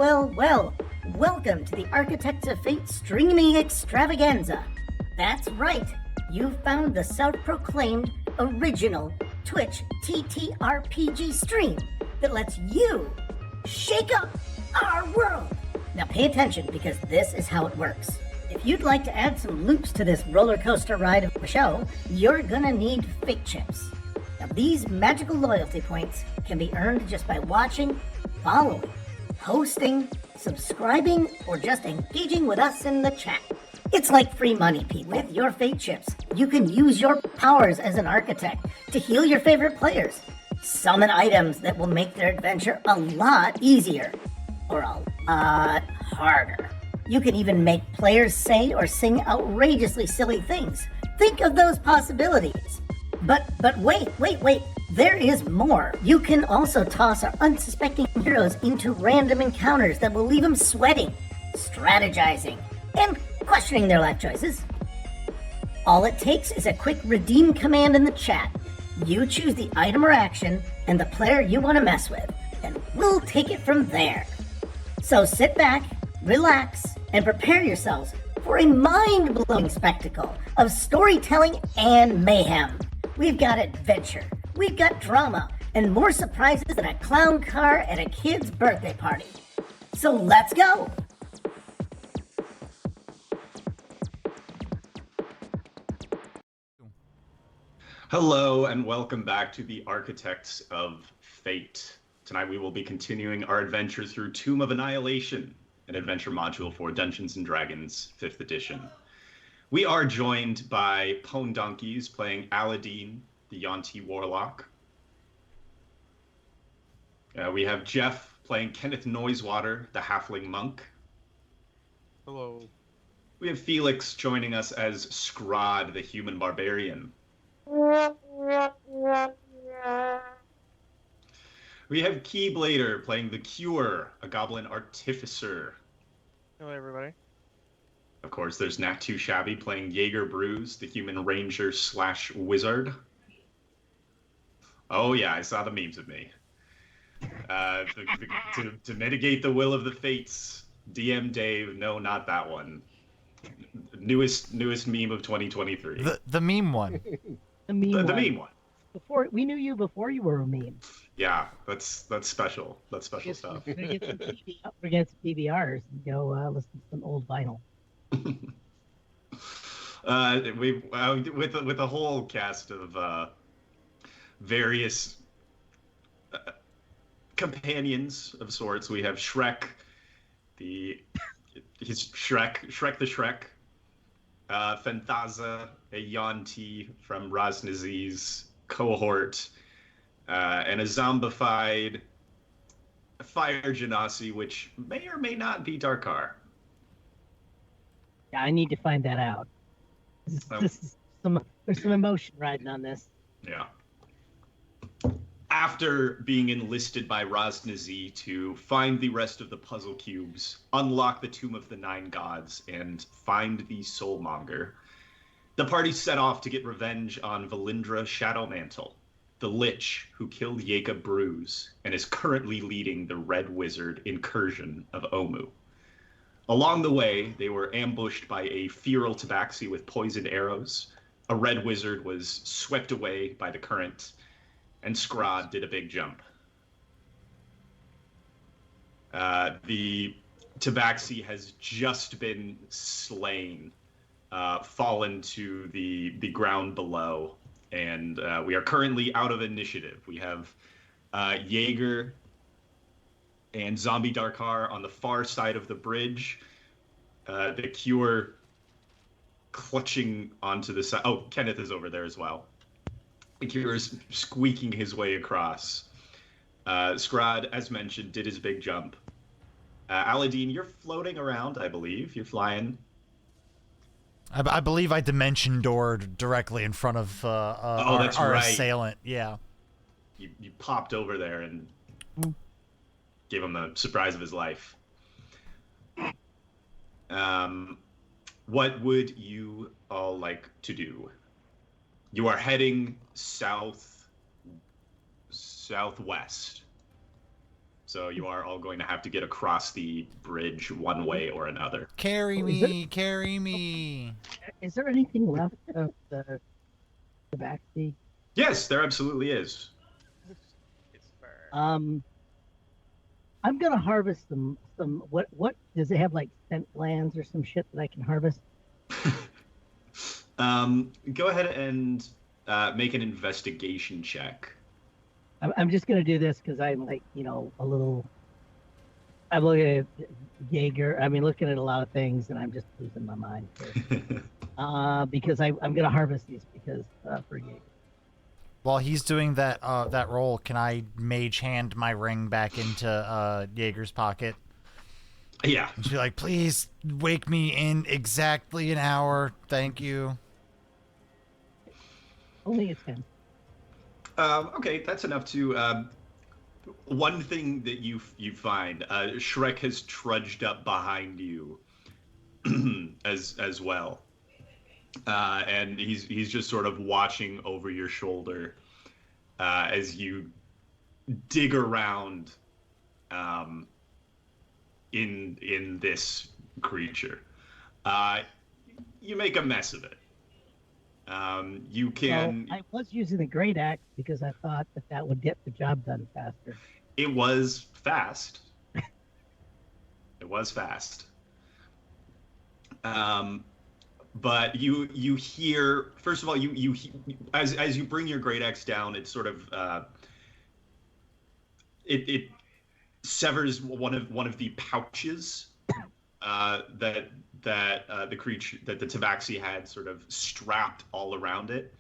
Well. Welcome to the Architects of Fate streaming extravaganza. That's right, you found the self-proclaimed original Twitch TTRPG stream that lets you shake up our world. Now pay attention, because this is how it works. If you'd like to add some loops to this roller coaster ride of a show, you're gonna need fate chips. Now these magical loyalty points can be earned just by watching, following, hosting, subscribing, or just engaging with us in the chat. It's like free money, people. With your fate chips, you can use your powers as an architect to heal your favorite players, summon items that will make their adventure a lot easier, or a lot harder. You can even make players say or sing outrageously silly things. Think of those possibilities. But wait. There is more. You can also toss our unsuspecting heroes into random encounters that will leave them sweating, strategizing, and questioning their life choices. All it takes is a quick redeem command in the chat. You choose the item or action and the player you want to mess with, and we'll take it from there. So sit back, relax, and prepare yourselves for a mind-blowing spectacle of storytelling and mayhem. We've got adventure, we've got drama, and more surprises than a clown car at a kid's birthday party. So let's go! Hello and welcome back to the Architects of Fate. Tonight we will be continuing our adventure through Tomb of Annihilation, an adventure module for Dungeons & Dragons 5th edition. We are joined by Pone Donkeys playing Aladdin, the Yuan-Ti Warlock. We have Jeff playing Kenneth Noisewater, the Halfling Monk. Hello. We have Felix joining us as Scrod, the Human Barbarian. We have Keyblader playing the Cure, a Goblin Artificer. Hello, everybody. Of course, there's Nat Too Shabby playing Yacob Broos, the Human Ranger / Wizard. Oh yeah, I saw the memes of me. To mitigate the will of the fates, DM Dave, no, not that one. Newest meme of 2023. The meme one. The meme one. Before we knew you before you were a meme. Yeah, that's special. That's special stuff. We're gonna get some PBRs and go listen to some old vinyl. With a whole cast of various companions of sorts. We have Shrek, Shrek the Shrek, Fanthaza, a Yuan-Ti from Ras Nsi's cohort, and a zombified Fire Genasi, which may or may not be Darkar. Yeah, I need to find that out. There's some emotion riding on this. Yeah. After being enlisted by Ras Nsi to find the rest of the puzzle cubes, unlock the Tomb of the Nine Gods, and find the Soulmonger, the party set off to get revenge on Valindra Shadowmantle, the Lich who killed Yacob Broos and is currently leading the Red Wizard incursion of Omu. Along the way, they were ambushed by a feral tabaxi with poisoned arrows. A Red Wizard was swept away by the current, and Scrod did a big jump. The tabaxi has just been slain, fallen to the ground below, and we are currently out of initiative. We have Jaeger and Zombie Darkar on the far side of the bridge. The Cure clutching onto the side. Oh, Kenneth is over there as well. The Cure is squeaking his way across. Scrod, as mentioned, did his big jump. Aladdin, you're floating around, I believe. You're flying. I believe I dimension doored directly in front of our assailant. Yeah. You popped over there and gave him the surprise of his life. What would you all like to do? You are heading southwest. So you are all going to have to get across the bridge one way or another. Carry me, carry me. Is there anything left of the backseat? Yes, there absolutely is. It's fair. I'm gonna harvest some. What does it have, like scent glands or some shit that I can harvest? Go ahead and make an investigation check. I'm just gonna do this because I'm like, a little. I'm looking at Jaeger. I mean, looking at a lot of things, and I'm just losing my mind here. Because I'm gonna harvest these because for Jaeger. While he's doing that roll, can I mage hand my ring back into Jaeger's pocket? Yeah. And she's like, please wake me in exactly an hour. Thank you. Only a 10. Okay, that's enough to. One thing that you find, Shrek has trudged up behind you, as well, and he's just sort of watching over your shoulder as you dig around in this creature. You make a mess of it. You can. Well, I was using the great axe because I thought that would get the job done faster. It was fast. It was fast. But you hear, first of all, you as you bring your great axe down, it sort of it severs one of the pouches that the creature, that the tabaxi had sort of strapped all around it,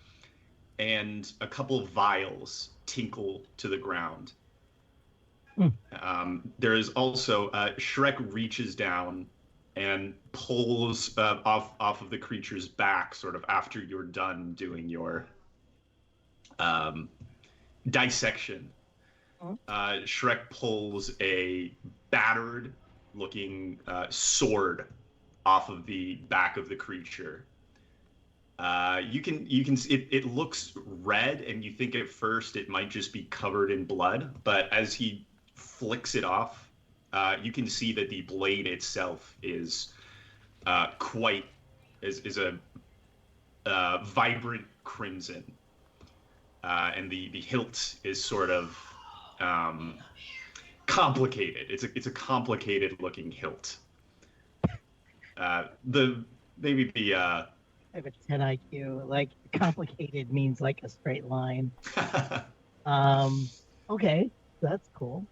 and a couple of vials tinkle to the ground. There is also Shrek reaches down and pulls off of the creature's back, sort of after you're done doing your dissection. Shrek pulls a battered looking sword off of the back of the creature. You can see it looks red, and you think at first it might just be covered in blood, but as he flicks it off, you can see that the blade itself is a vibrant crimson, and the hilt is sort of complicated. It's a complicated looking hilt. I have a 10 IQ. Like, complicated means like a straight line. Okay, that's cool.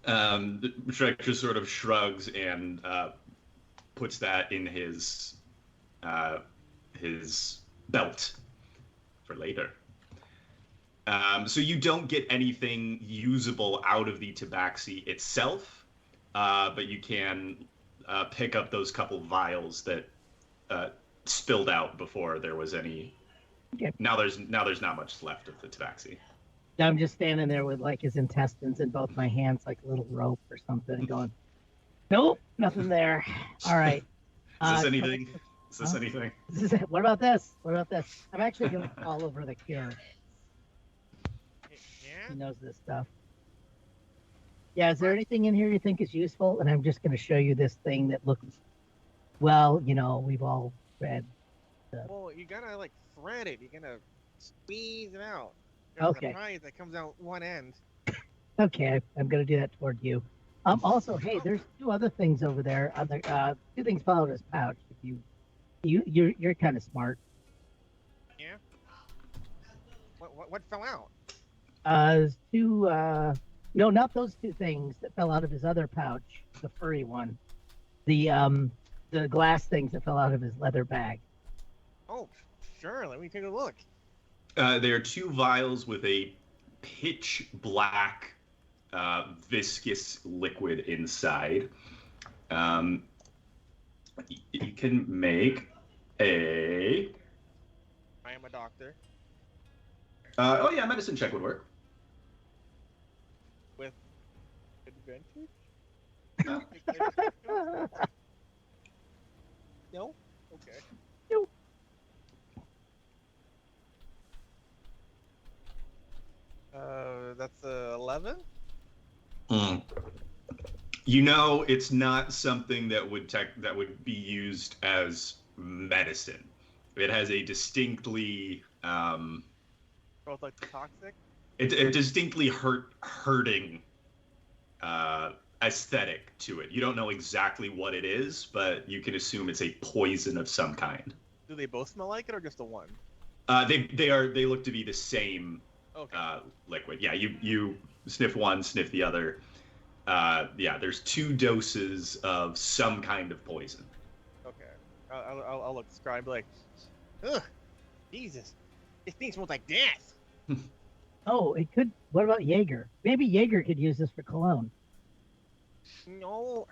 Shrek just sort of shrugs and puts that in his belt for later. So you don't get anything usable out of the tabaxi itself, but you can pick up those couple vials that spilled out before there was any. Okay. Now there's not much left of the tabaxi. I'm just standing there with like his intestines in both my hands, like a little rope or something, and going, nope, nothing there. All right. Is this anything? Is this anything? What about this? What about this? I'm actually going to call over the cure. Yeah? He knows this stuff. Yeah, is there anything in here you think is useful? And I'm just going to show you this thing that looks, well, we've all read. Well, you gotta like thread it. You're gonna squeeze it out. There's Okay. a prize that comes out one end. Okay, I'm going to do that toward you. Also, hey, there's two other things over there. Two things fall out of his pouch. If you're kind of smart. Yeah. What fell out? There's two. No, not those two things that fell out of his other pouch. The furry one. The glass things that fell out of his leather bag. Oh, sure. Let me take a look. There are two vials with a pitch black viscous liquid inside. You can make a. I am a doctor Oh yeah, medicine check would work. with advantage. No. No. Okay. Nope. That's 11. You know, it's not something that would be used as medicine. It has a distinctly Both like toxic. it distinctly hurting aesthetic to it. You don't know exactly what it is, but you can assume it's a poison of some kind. Do they both smell like it, or just the one? They look to be the same liquid. Yeah, you sniff one, sniff the other. Yeah, there's 2 doses of some kind of poison. Okay, I'll look at the scribe and be like, ugh, Jesus, this thing smells like death. Oh, it could. What about Jaeger? Maybe Jaeger could use this for cologne. No,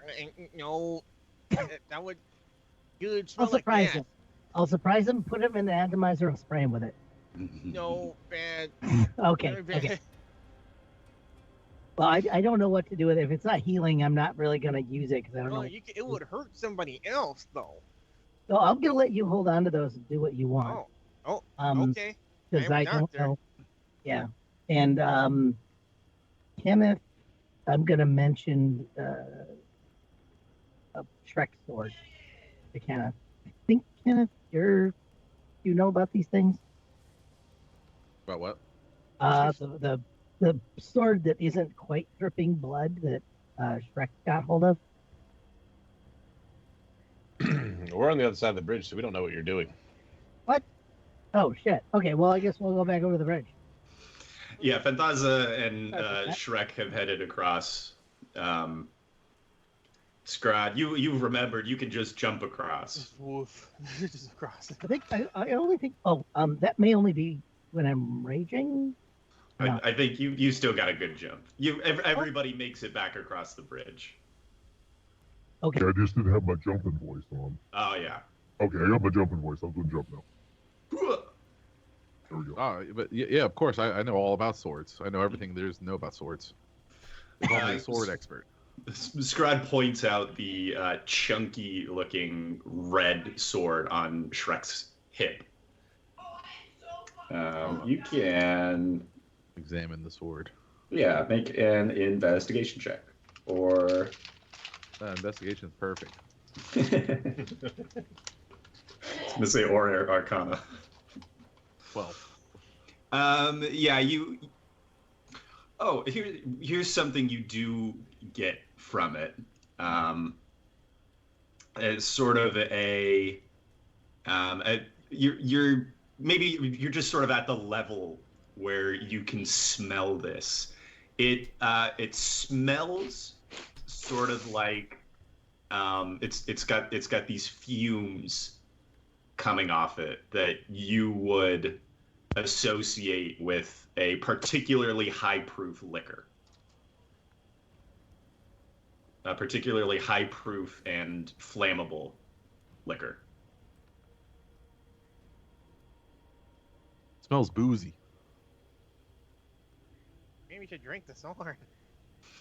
that would good I'll smell like surprise death. him. I'll surprise him. Put him in the atomizer. I'll spray him with it. No, bad. Okay. Very bad. Okay. Well, I don't know what to do with it. If it's not healing, I'm not really gonna use it because I don't know. It would hurt somebody else though. So I'm gonna let you hold on to those and do what you want. Okay. Because I'm a I don't doctor. know. Yeah, and Kenneth, I'm gonna mention a Shrek sword to Kenneth. I think Kenneth, you know about these things. About what? The sword that isn't quite dripping blood that Shrek got hold of. We're on the other side of the bridge, so we don't know what you're doing. What? Oh shit. Okay, well I guess we'll go back over the bridge. Yeah, Fanthaza and Shrek have headed across. Scrod, you've remembered you can just jump across. Woof. Just across. I only think. Oh, that may only be when I'm raging. No. I think you still got a good jump. Everybody makes it back across the bridge. Okay. Yeah, I just didn't have my jumping voice on. Oh yeah. Okay, I got my jumping voice. I'm doing jump now. There we go. Oh, but yeah, of course, I know all about swords. I know everything there is to know about swords. They call me a sword expert. Scrod points out the chunky-looking red sword on Shrek's hip. You can Examine the sword. make an investigation check, or Investigation is perfect. I'm gonna say or Arcana. 12. Yeah, you. Oh, here's something you do get from it. It's sort of you're just sort of at the level where you can smell this. It smells sort of like it's got these fumes coming off it that you would associate with a particularly high proof liquor. A particularly high proof and flammable liquor. Smells boozy. Maybe we should drink the sword.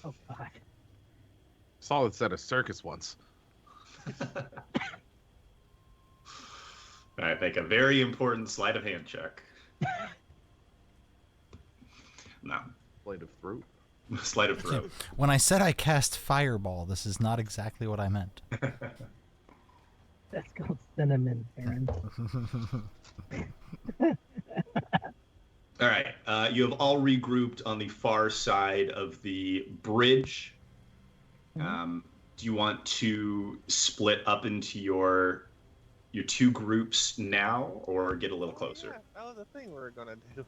Oh God. Saw this at a circus once. All right, make a very important sleight of hand check. No. Blade of throat. Sleight of throat. When I said I cast Fireball, this is not exactly what I meant. That's called cinnamon, Aaron. All right, you have all regrouped on the far side of the bridge. Do you want to split up into your 2 groups now, or get a little closer? Yeah, that was the thing we were gonna do.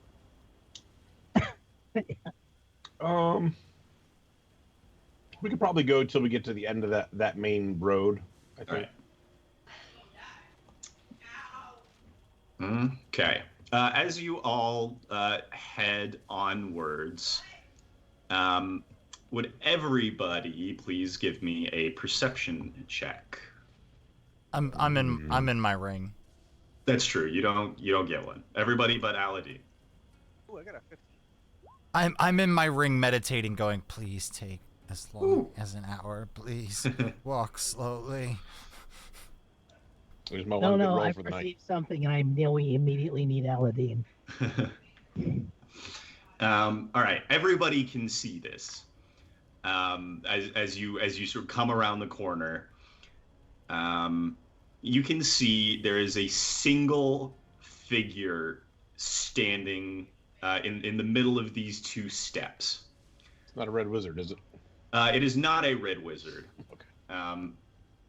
We could probably go till we get to the end of that main road, I think. Right. Okay. As you all head onwards, would everybody please give me a perception check? I'm in my ring. That's true. You don't get one. Everybody but Aladdin. Ooh, I got a 15. I'm in my ring meditating, going, please take as long as an hour. Please walk slowly. There's my No, one good no, roll I for the night. perceive something, and I know we immediately need Aladdin. All right, everybody can see this. as you sort of come around the corner, you can see there is a single figure standing in the middle of these two steps. It's not a red wizard, is it? It is not a red wizard. Okay.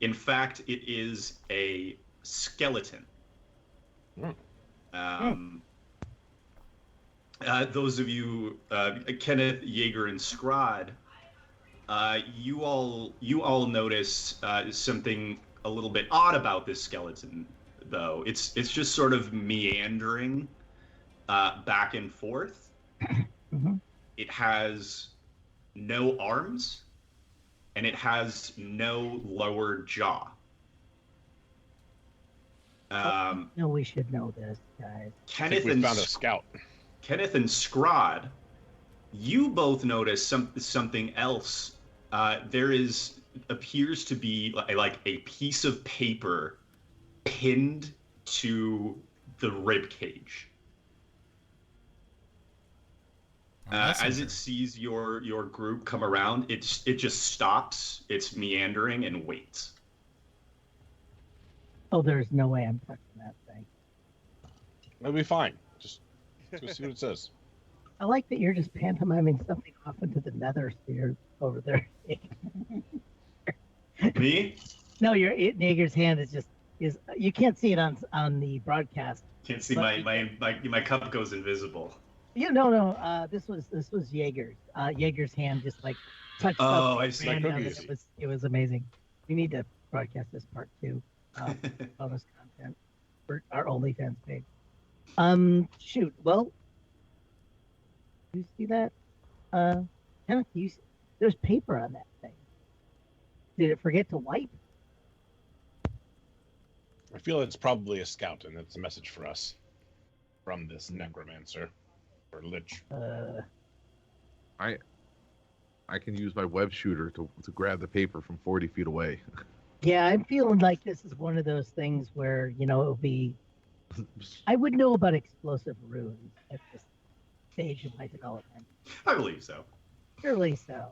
In fact, it is a skeleton. Those of you, Kenneth, Jaeger, and Scrod, you all notice something a little bit odd about this skeleton, though. It's just sort of meandering back and forth. Mhm. It has no arms, and it has no lower jaw. No, we should know this, guys. I think we found a scout. Kenneth and Scrod, you both notice something else. There appears to be like a piece of paper pinned to the rib cage. As it sees your group come around, it just stops its meandering and waits. Oh, there's no way I'm touching that thing. It'll be fine. Just see what it says. I like that you're just pantomiming something off into the nether sphere over there. Me? No, Nager's hand is you can't see it on the broadcast. Can't see my cup goes invisible. No. This was Jaeger's. Jaeger's hand just like touched up. Oh, I see. Random, it was amazing. We need to broadcast this part too. Bonus content for our OnlyFans page. Shoot. Well, you see that? Kenneth, there's paper on that thing. Did it forget to wipe? I feel it's probably a scout, and it's a message for us from this necromancer or lich. I can use my web shooter to grab the paper from 40 feet away. Yeah, I'm feeling like this is one of those things where, it'll be... I would know about explosive runes at this stage of my development. I believe so. Surely so.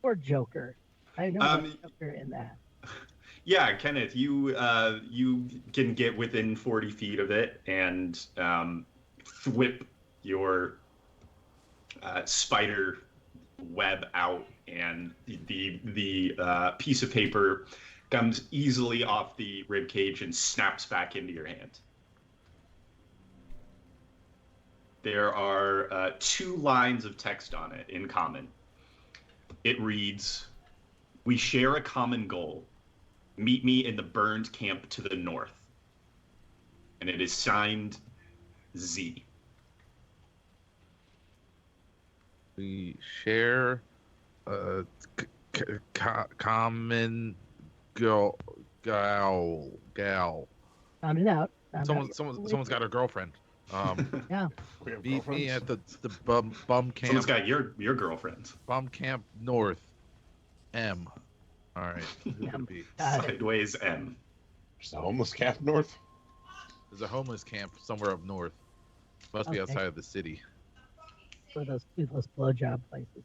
Or Joker. I know about Joker in that. Yeah, Kenneth, you can get within 40 feet of it and whip your spider web out, and the piece of paper comes easily off the rib cage and snaps back into your hand. There are 2 lines of text on it in common. It reads, "We share a common goal. Meet me in the burned camp to the north." And it is signed Z. We share a common gal. Found it out. Someone's got a girlfriend. Yeah. Meet me at the bum camp. Someone's got your girlfriend. Bum camp north. M. All right. Who could it be? Sideways M. There's a homeless camp north. There's a homeless camp somewhere up north. Must be outside of the city. For those toothless blowjob places.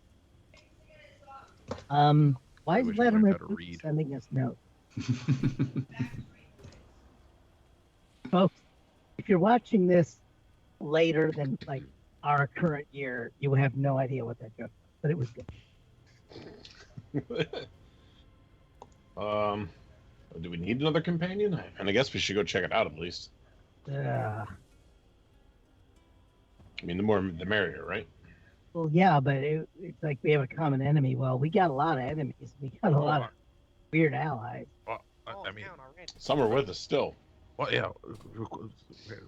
Why is wish I Vladimir learned how to read. sending us notes? Folks, if you're watching this later than like our current year, you will have no idea what that joke was, but it was good. Do we need another companion? And I guess we should go check it out at least. I mean, the more the merrier, right? Well, yeah, but it's like we have a common enemy. Well, we got a lot of enemies. We got a lot of weird allies. Well, I mean, some are with us still. well, yeah.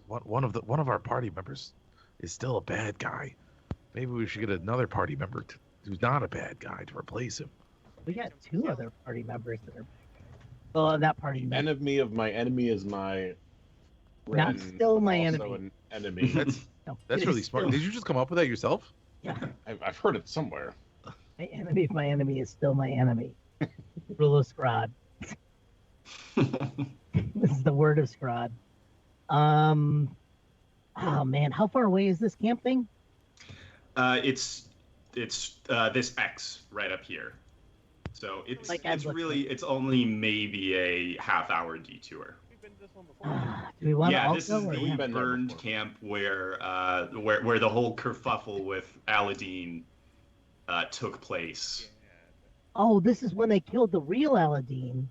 One of our party members is still a bad guy. Maybe we should get another party member who's not a bad guy to replace him. We got 2 other party members that are. Well, that party member. Enemy of my enemy is my Not friend, still my also enemy. an enemy. No, That's it really is smart. still- Did you just come up with that yourself? Yeah. I've heard it somewhere. My enemy of my enemy is still my enemy. Rule of Scrod. This is the word of Scrod. Oh man, how far away is this camp thing? It's it's this X right up here. So it's Like it's I'm really it's only maybe a half-hour detour. We've been to this one before. Do we want to Yeah, all this go? is or the We've been there burned before. camp where the whole kerfuffle with Aladdin took place. Oh, this is when they killed the real Aladdin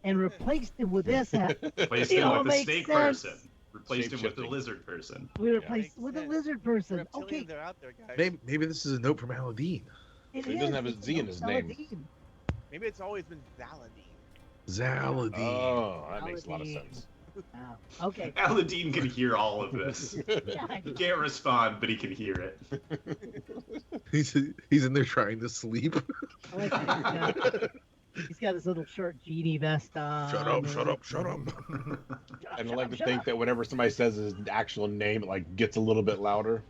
and replaced him with this. Replaced It him all with the makes snake sense. person. Replaced him with the Shape-shifting. lizard person. We replaced Makes with a sense. lizard person. Reptilians Okay, are out there, guys. Maybe this is a note from Aladdin. it He doesn't is. have a It's Z in his name. Aladdin. Maybe it's always been Zaladin. Zaladin. Oh, that makes a lot of Aladdin. sense. Wow. Okay. Aladdin can hear all of this. Yeah, I He can't respond, but he can hear it. He's in there trying to sleep. I like that. He's got his little short genie vest on. Shut up! Shut up! Shut up! And I like to think that whenever somebody says his actual name, it like gets a little bit louder.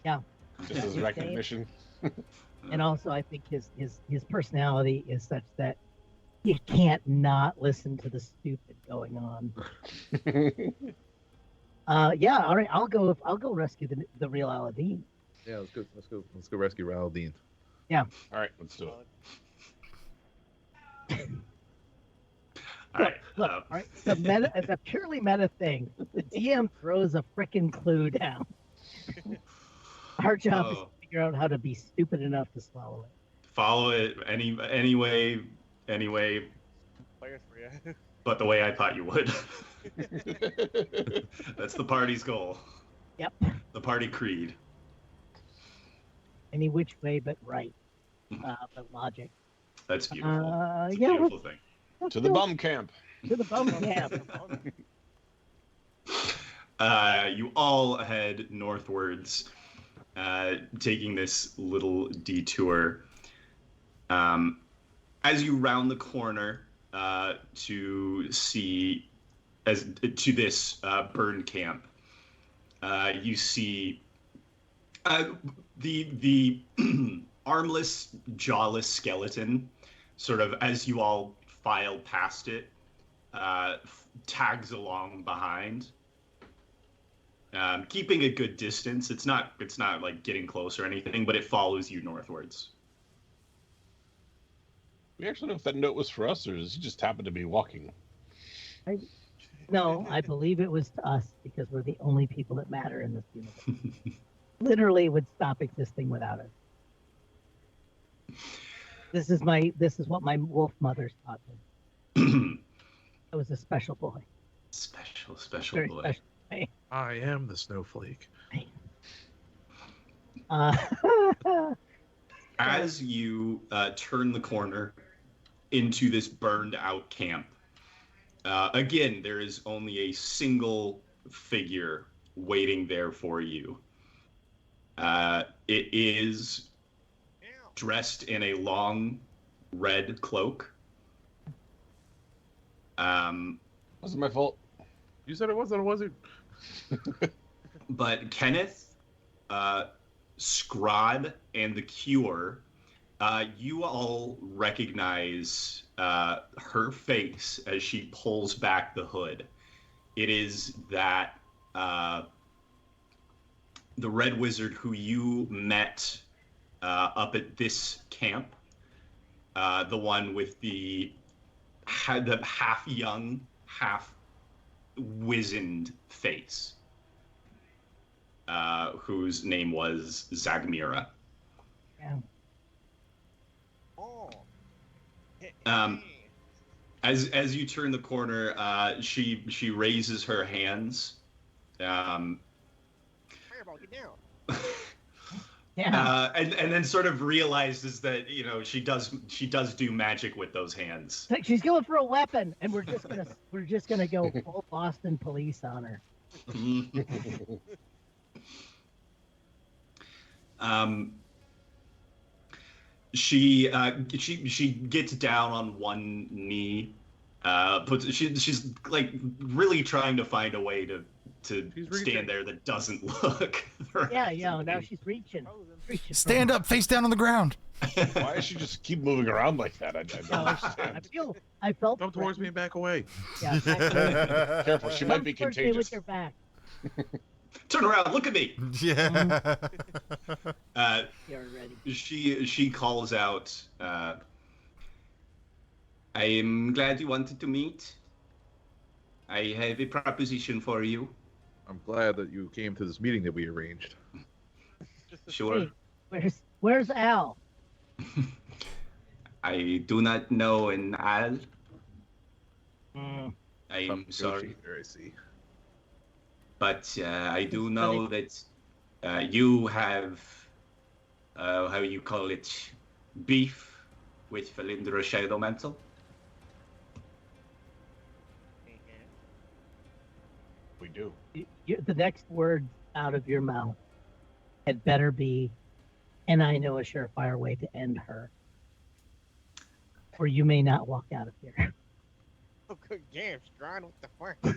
Yeah. Just as recognition. And also, I think his personality is such that you can't not listen to the stupid going on. Yeah. All right. I'll go rescue the real Aladdin. Yeah, let's go rescue Aladdin. All right, let's do it. All right. Look, all right. It's a purely meta thing. The DM throws a frickin' clue down. Our job is to figure out how to be stupid enough to swallow it. Follow it anyway, Players for you. but the way I thought you would. That's the party's goal. Yep. The party creed. Any which way but right. But logic. That's beautiful. It's a yeah, beautiful thing. To the bum camp. To the bum camp. You all head northwards, taking this little detour. As you round the corner to see to this burned camp, you see the armless, jawless skeleton, sort of as you all file past it, tags along behind, keeping a good distance. It's not like getting close or anything, but it follows you northwards. We actually know if that note was for us, or does he just happen to be walking? No, I believe it was to us because we're the only people that matter in this universe. Literally would stop existing without us. This is what my wolf mothers taught me. I was a special boy. Special Very boy. special boy. I am the snowflake. As you turn the corner into this burned out camp, again, there is only a single figure waiting there for you. It is dressed in a long red cloak. Wasn't my fault. You said it wasn't a wizard. But Kenneth, Scrod, and the Cure, you all recognize her face as she pulls back the hood. It is that the Red Wizard who you met up at this camp, the one with the half young, half wizened face, whose name was Zagmira. Yeah. Oh. As you turn the corner, she raises her hands. Fireball, get down. Yeah. And then sort of realizes that she does do magic with those hands. Like, she's going for a weapon, and we're just gonna go full Boston police on her. She gets down on one knee. She's like really trying to find a way to stand there that doesn't look. Yeah. Now she's reaching. Stand up, face down on the ground. Why does she just keep moving around like that? I don't understand. I felt. Come towards me and back away. Yeah. Careful, she might be Come towards me with contagious. your back. Turn around, look at me. Yeah. You're ready. She calls out, I am glad you wanted to meet. I have a proposition for you. I'm glad that you came to this meeting that we arranged. Sure. Hey, where's Al? I do not know an Al. Mm, I Some am sorry. negotiator, I see. But I do It's know that you have, how you call it, beef with Valindra Shadowmantle. We do. the next word out of your mouth had better be, and I know a surefire way to end her. Or you may not walk out of here. Oh, good game, Strahd. What the fuck?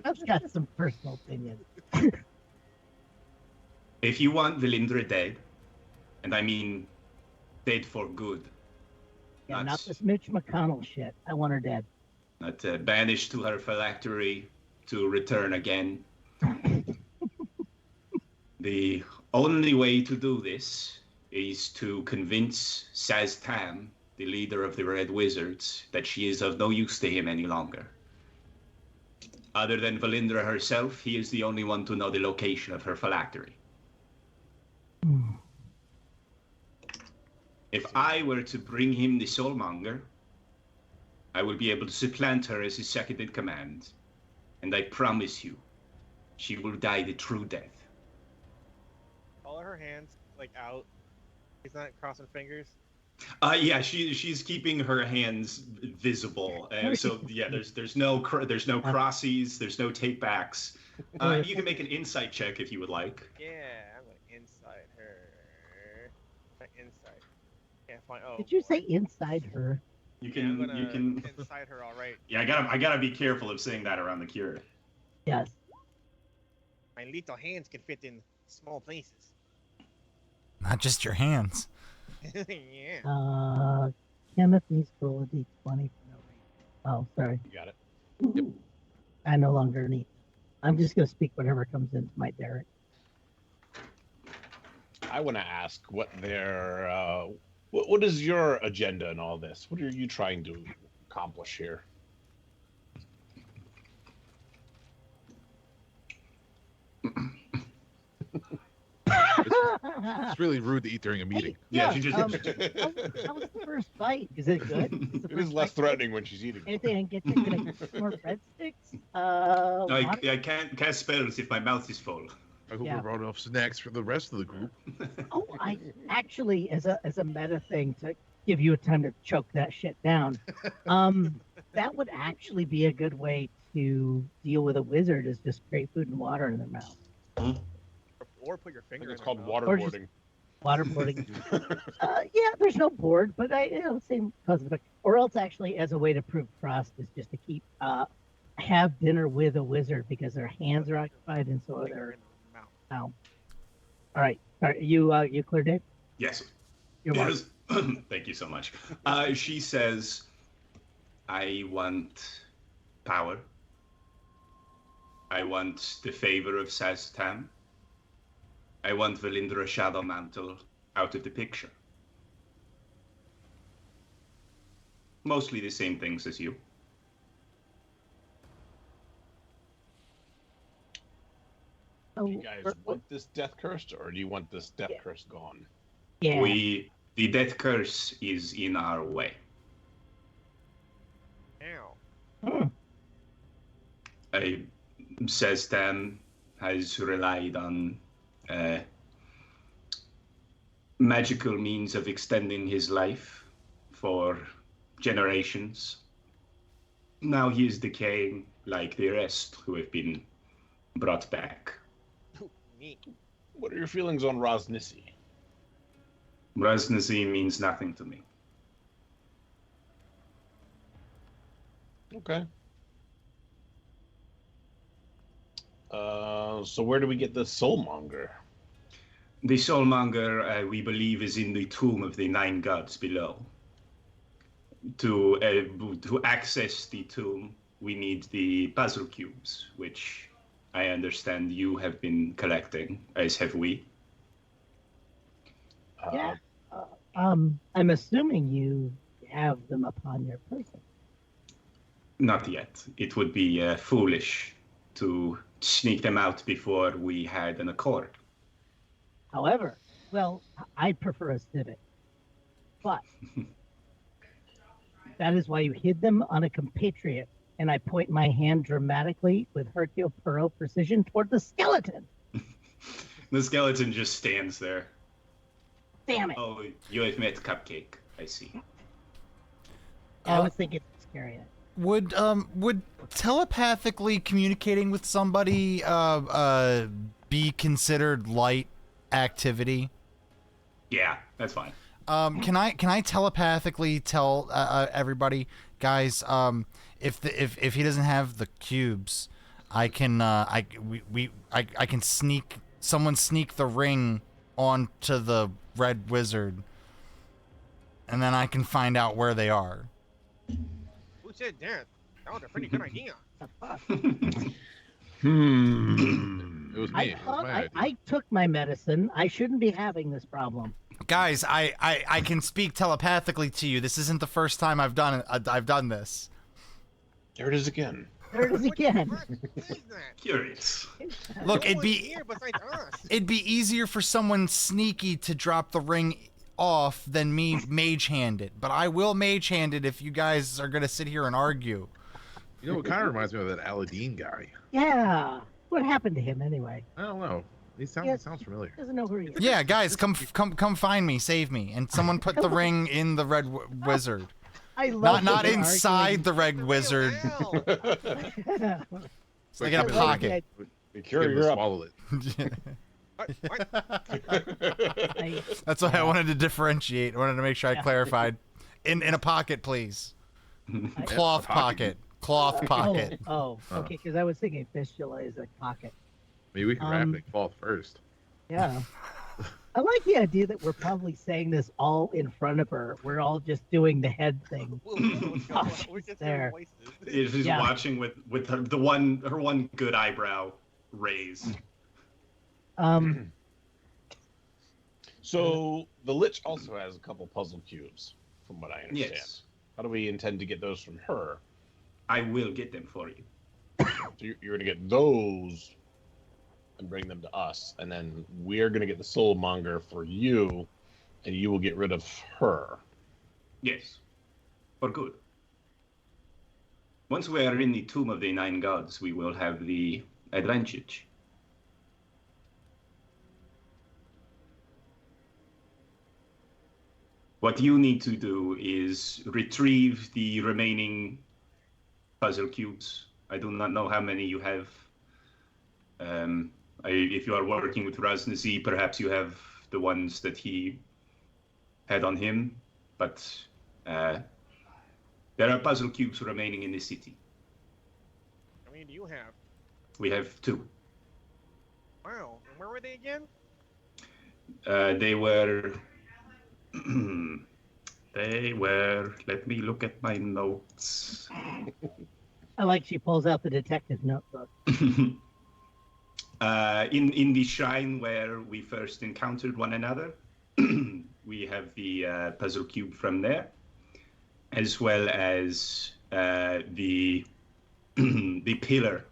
I've got some personal opinions. If you want Valindra dead, and I mean dead for good, Yeah, not Nuts. this Mitch McConnell shit. I want her dead. not banished to her phylactery to return again. The only way to do this is to convince Saztan, the leader of the Red Wizards, that she is of no use to him any longer. Other than Valindra herself, he is the only one to know the location of her phylactery. If I were to bring him the Soulmonger, I will be able to supplant her as his second in command. And I promise you, she will die the true death. All of her hands like out. He's not crossing fingers. Yeah, she's keeping her hands visible. So yeah, there's no crossies, there's no take backs. You can make an insight check if you would like. Yeah, I'm gonna inside her. Inside. Can't find. Oh. Did you say inside her? You Yeah, I'm can gonna you can. inside her. All right. Yeah, I gotta be careful of saying that around the cure. Yes. My little hands can fit in small places. Not just your hands. Yeah. Kenneth needs to roll a d20 for no reason. Oh, sorry. You got it. I no longer need. I'm just gonna speak whatever comes into my Derek. I want to ask what their what is your agenda in all this? What are you trying to accomplish here? It's really rude to eat during a meeting. Yeah, she just. How was the first bite? Is it good? It is less threatening when she's eating. Anything? Can I get more breadsticks? I can't cast spells if my mouth is full. I hope Yeah. we brought enough snacks for the rest of the group. Oh, I actually, as a meta thing to give you a time to choke that shit down, that would actually be a good way to deal with a wizard. Is just spray food and water in their mouth. Or put your I think finger. it's in called her mouth. Or just- waterboarding. Waterboarding. Yeah, there's no board, but same cause and effect. Or else, actually, as a way to prove trust, is just to keep have dinner with a wizard because their hands are occupied and so are Finger their in her mouth. mouth. All right, you clear, Dave? Yes. You're welcome. Yes. Thank you so much. She says, I want power. I want the favor of Saztan. I want Valindra Shadowmantle out of the picture. Mostly the same things as you. So, Do you guys want this death cursed, or do you want this death curse gone? yeah. The death curse is in our way. Ow. Saztan has relied on magical means of extending his life for generations. Now he is decaying like the rest who have been brought back. Neat. What are your feelings on Ras Nsi? Ras Nsi means nothing to me. Okay. So where do we get the Soulmonger? The Soulmonger, we believe, is in the tomb of the 9 gods below. To access the tomb, we need the puzzle cubes, which I understand you have been collecting, as have we. Yeah. I'm assuming you have them upon your person. Not yet. It would be foolish to sneak them out before we had an accord. However, well, I'd prefer a civic. But that is why you hid them on a compatriot, and I point my hand dramatically with Hercule Poirot precision toward the skeleton. The skeleton just stands there. Damn it. Oh, you have met Cupcake. I see. I was thinking scary. Would telepathically communicating with somebody be considered light activity? Yeah, that's fine. Can I telepathically tell everybody, guys, if he doesn't have the cubes, I can sneak the ring onto the red wizard, and then I can find out where they are. Who said that? That was a pretty good idea. It was me. I thought I took my medicine. I shouldn't be having this problem. Guys, I can speak telepathically to you. This isn't the first time I've done this. There it is again. There it is again. What is that? Curious. Look, No one's here besides us. it'd be easier for someone sneaky to drop the ring off than me mage hand it, but I will mage hand it if you guys are gonna sit here and argue. You know, it kind of reminds me of that Aladdin guy. Yeah. What happened to him anyway? I don't know. He sounds familiar. Doesn't know who he is. Yeah, guys, come find me, save me, and someone put the ring in the red wizard. I love Not that inside the red wizard. Hell. It's like in a pocket. You're up. Swallow it. What? What? That's why I wanted to differentiate. I wanted to make sure I clarified. In a pocket, please. Cloth pocket. Cloth pocket. Okay, because I was thinking fistula is a pocket. Maybe we can wrap it cloth first. Yeah. I like the idea that we're probably saying this all in front of her. We're all just doing the head thing. We're just there. voices. She's Yeah. watching with her one good eyebrow raised. So the Lich also has a couple puzzle cubes, from what I understand. Yes. How do we intend to get those from her? I will get them for you. So you're going to get those and bring them to us, and then we're going to get the Soulmonger for you, and you will get rid of her. Yes. For good. Once we are in the Tomb of the Nine Gods, we will have the advantage. What you need to do is retrieve the remaining puzzle cubes. I do not know how many you have. If you are working with Ras Nsi, perhaps you have the ones that he had on him, but there are puzzle cubes remaining in the city. How many do you have? We have 2. Wow. And where were they again? They were. Let me look at my notes. I like she pulls out the detective notebook. In the shrine where we first encountered one another, we have the puzzle cube from there, as well as the the pillar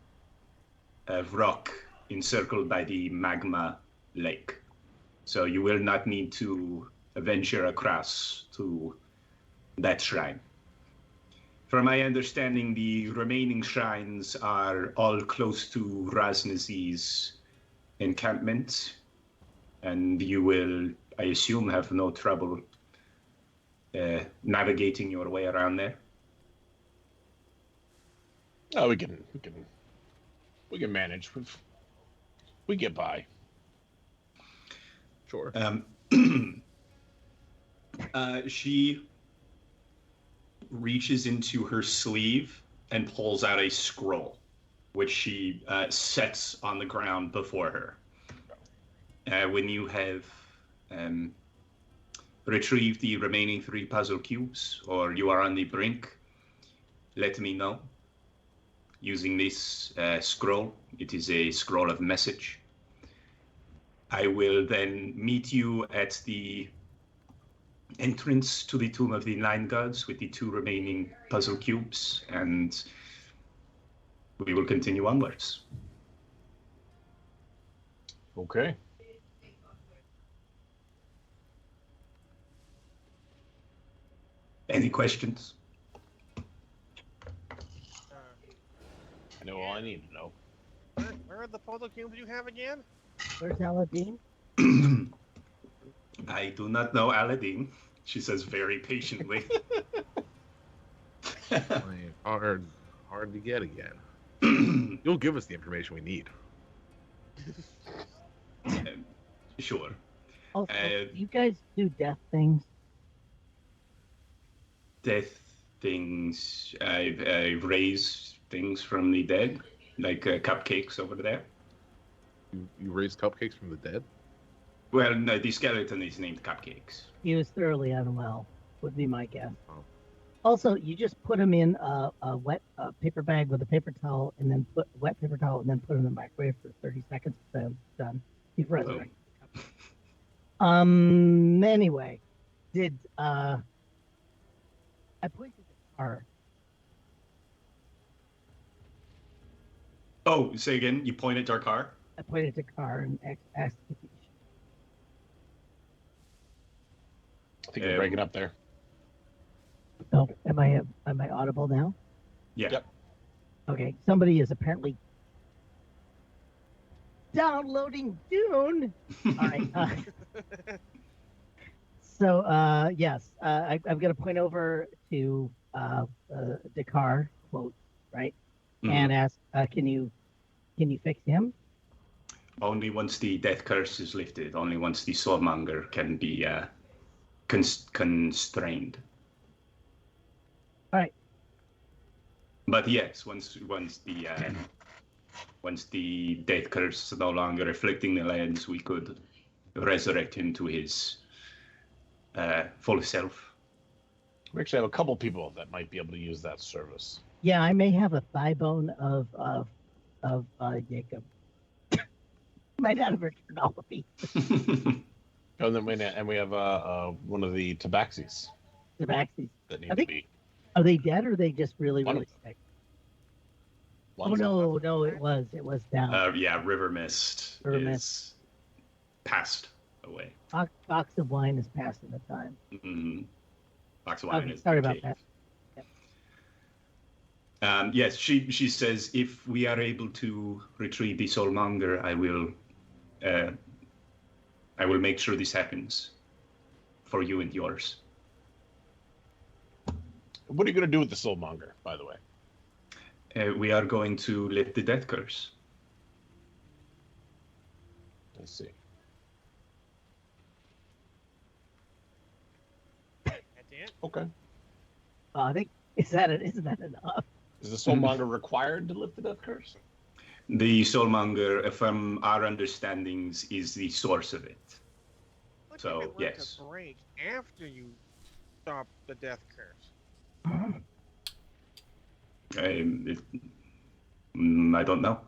of rock encircled by the magma lake. So you will not need to venture across to that shrine. From my understanding, the remaining shrines are all close to Ras Nsi's encampment, and you will, I assume, have no trouble navigating your way around there. Oh, we can manage. We get by. Sure. She reaches into her sleeve and pulls out a scroll, which she sets on the ground before her. When you have retrieved the remaining 3 puzzle cubes, or you are on the brink, let me know. using this scroll. It is a scroll of message. I will then meet you at the entrance to the Tomb of the Nine Gods with the 2 remaining puzzle cubes, and we will continue onwards. Okay. Any questions? I know all I need to know. Where are the puzzle cubes you have again? Where's Aladdin? I do not know Aladdin, she says very patiently. I mean, hard to get again. You'll give us the information we need. Sure. Also, you guys do death things? Death things. I've raised things from the dead, like cupcakes over there. You raise cupcakes from the dead? Well, no, the skeleton is named Cupcakes. He was thoroughly unwell, would be my guess. Oh. Also, you just put him in a wet paper bag with a paper towel, and then put wet paper towel, and then put him in the microwave for 30 seconds. Then done. You've resurrected. Anyway, did I pointed the car? Oh, say again. You point at our car. I pointed to car and asked if he I think you're breaking up there. Oh, am I audible now? Yeah. Yep. Okay, somebody is apparently downloading Dune. All right. So yes, I'm going to point over to Dakar quote, right, and ask, can you fix him? Only once the death curse is lifted. Only once the Soulmonger can be constrained. All right. But yes, once the death curse is no longer afflicting the lands, we could resurrect him to his full self. We actually have a couple people that might be able to use that service. Yeah, I may have a thigh bone of Yacob. Might not have returned all of me. And then we have one of the tabaxis The vaccines. that need to be. Are they dead or are they just really One really sick? Oh ones. no, it was down. Yeah, River Mist River is Mist. passed away. Box of wine is passing the time. Mm-hmm. Box of wine Okay, is sorry the about cave. that. Yes, she says if we are able to retrieve the Soulmonger, I will make sure this happens for you and yours. What are you going to do with the Soulmonger, by the way? We are going to lift the death curse. Let's see. That's it. Okay. I think isn't that enough? Is the Soulmonger required to lift the death curse? The Soulmonger, from our understandings, is the source of it. What So, if it were yes. to break after you stop the death curse? I don't know.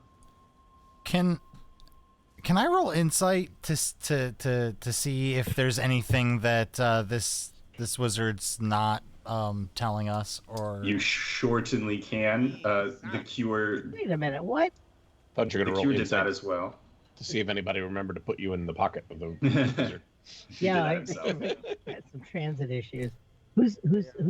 Can I roll insight to see if there's anything that this wizard's not telling us, or You certainly can. The cure, Wait a minute, what? Thought you were the going to cure roll did that insight as well. to see if anybody remembered to put you in the pocket of the wizard. He Yeah, I did that himself. had some transit issues. Who's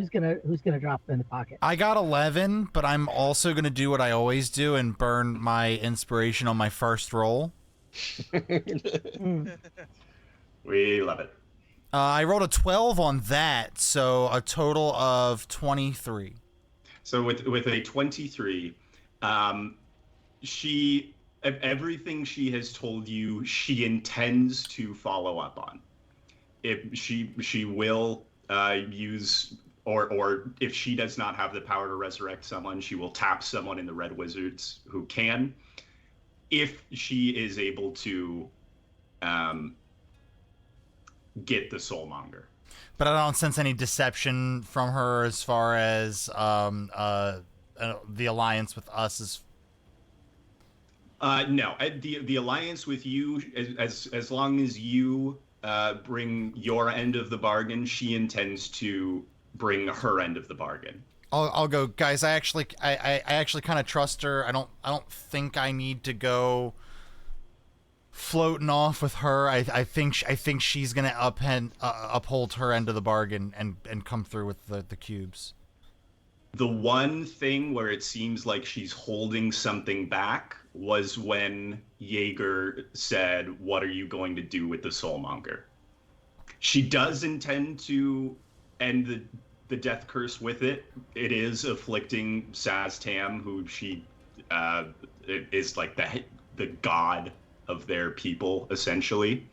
gonna drop in the pocket? I got 11, but I'm also gonna do what I always do and burn my inspiration on my first roll. We love it. I rolled a 12 on that, so a total of 23. So with a 23, everything she has told you, she intends to follow up on. If she will use, or if she does not have the power to resurrect someone, she will tap someone in the Red Wizards who can. If she is able to get the Soulmonger. But I don't sense any deception from her as far as the alliance with us is. No, the alliance with you, as long as you bring your end of the bargain, she intends to bring her end of the bargain. I'll go, guys. I actually kind of trust her. I don't think I need to go floating off with her. I think she's gonna uphold her end of the bargain and come through with the cubes. The one thing where it seems like she's holding something back was when Jaeger said, "What are you going to do with the Soulmonger?" She does intend to end the death curse with it. It is afflicting Saztam, who she is like the god of their people, essentially.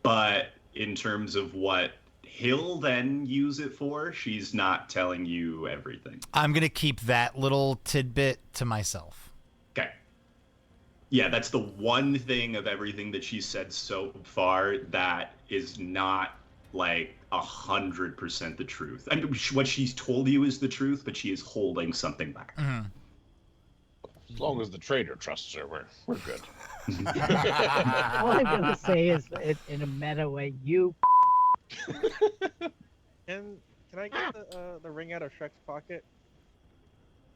But in terms of what he'll then use it for, she's not telling you everything. I'm gonna keep that little tidbit to myself. Okay. Yeah, that's the one thing of everything that she's said so far that is not like 100% the truth. I mean, what she's told you is the truth, but she is holding something back. Mm-hmm. As long as the trader trusts her, we're good. All I'm gonna say is, in a meta way, you. Can I get the ring out of Shrek's pocket?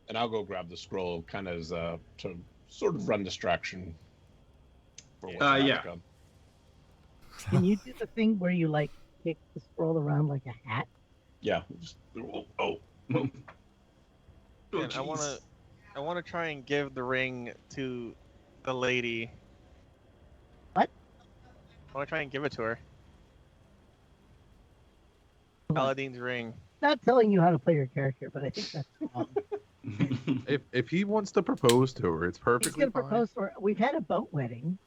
And I'll go grab the scroll, kind of as to sort of run distraction. For what's about yeah. to come. Can you do the thing where you like kick the scroll around like a hat? Yeah. Oh, And jeez. I wanna try and give the ring to the lady. What? I wanna try and give it to her. Hold on. Aladdin's ring. Not telling you how to play your character, but I think that's wrong. If he wants to propose to her, it's He's perfectly gonna fine. propose to her. We've had a boat wedding.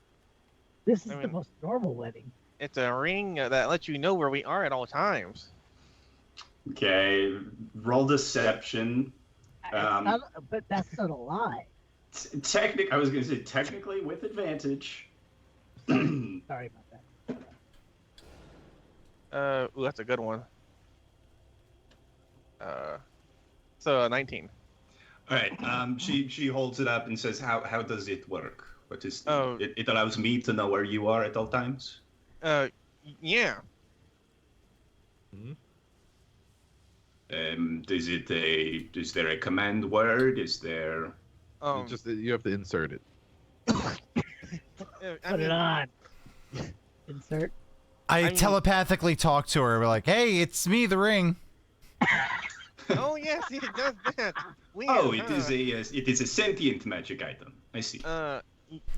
This is I the mean- most normal wedding. It's a ring that lets you know where we are at all times. Okay, roll deception. But that's not a lie. I was going to say technically with advantage. Sorry about that. Ooh, that's a good one. So 19. All right. She holds it up and says, "How does it work? What is? Oh. It allows me to know where you are at all times." Yeah. Is there a command word? Is there? You have to insert it. Put it on. Insert. I mean- telepathically talk to her. We're like, "Hey, it's me, the ring." Oh yes, it does that. Weird, Oh, it is a sentient magic item. I see. Yeah.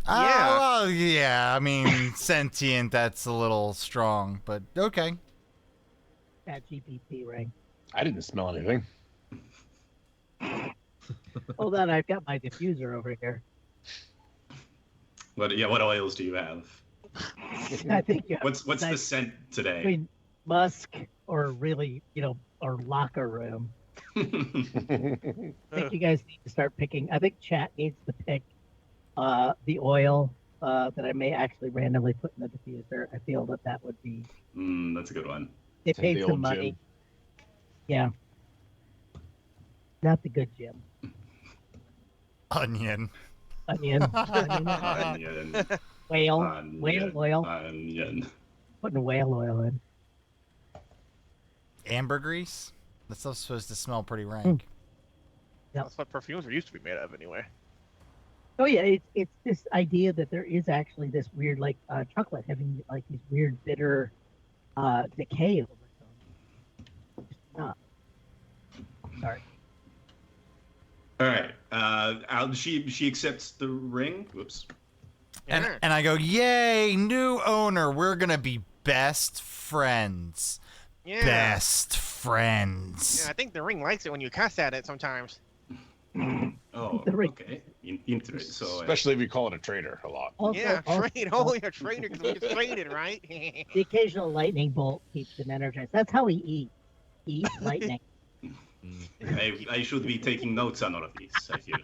Well, yeah. I mean, sentient. That's a little strong, but okay. That GPT ring. I didn't smell anything. Hold on, I've got my diffuser over here. What oils do you have? I think you have What's the nice scent today? between musk or really, or locker room. I think you guys need to start picking. I think chat needs to pick the oil that I may actually randomly put in the diffuser. I feel that would be. That's a good one. They The paid old some money. gym. Yeah. Not the good gym. Onion. Onion. Onion. Whale. Onion. Whale oil. Onion. Putting whale oil in. Ambergris. That stuff's supposed to smell pretty rank. That's what perfumes were used to be made of, anyway. Oh yeah, it's this idea that there is actually this weird chocolate having like these weird bitter decay overtones. Not. Sorry. All right. She accepts the ring. Whoops. And Yeah. and I go, "Yay, new owner. We're gonna be best friends. Yeah. Best friends." Yeah, I think the ring likes it when you cuss at it sometimes. Oh, The ring. okay. Interesting. So, Especially if you call it a trader a lot. Also, Yeah, also, trade. Oh, you're a trader because we get traded, right? the occasional lightning bolt keeps him energized. That's how he eats. He eats lightning. I should be taking notes on all of these, I feel.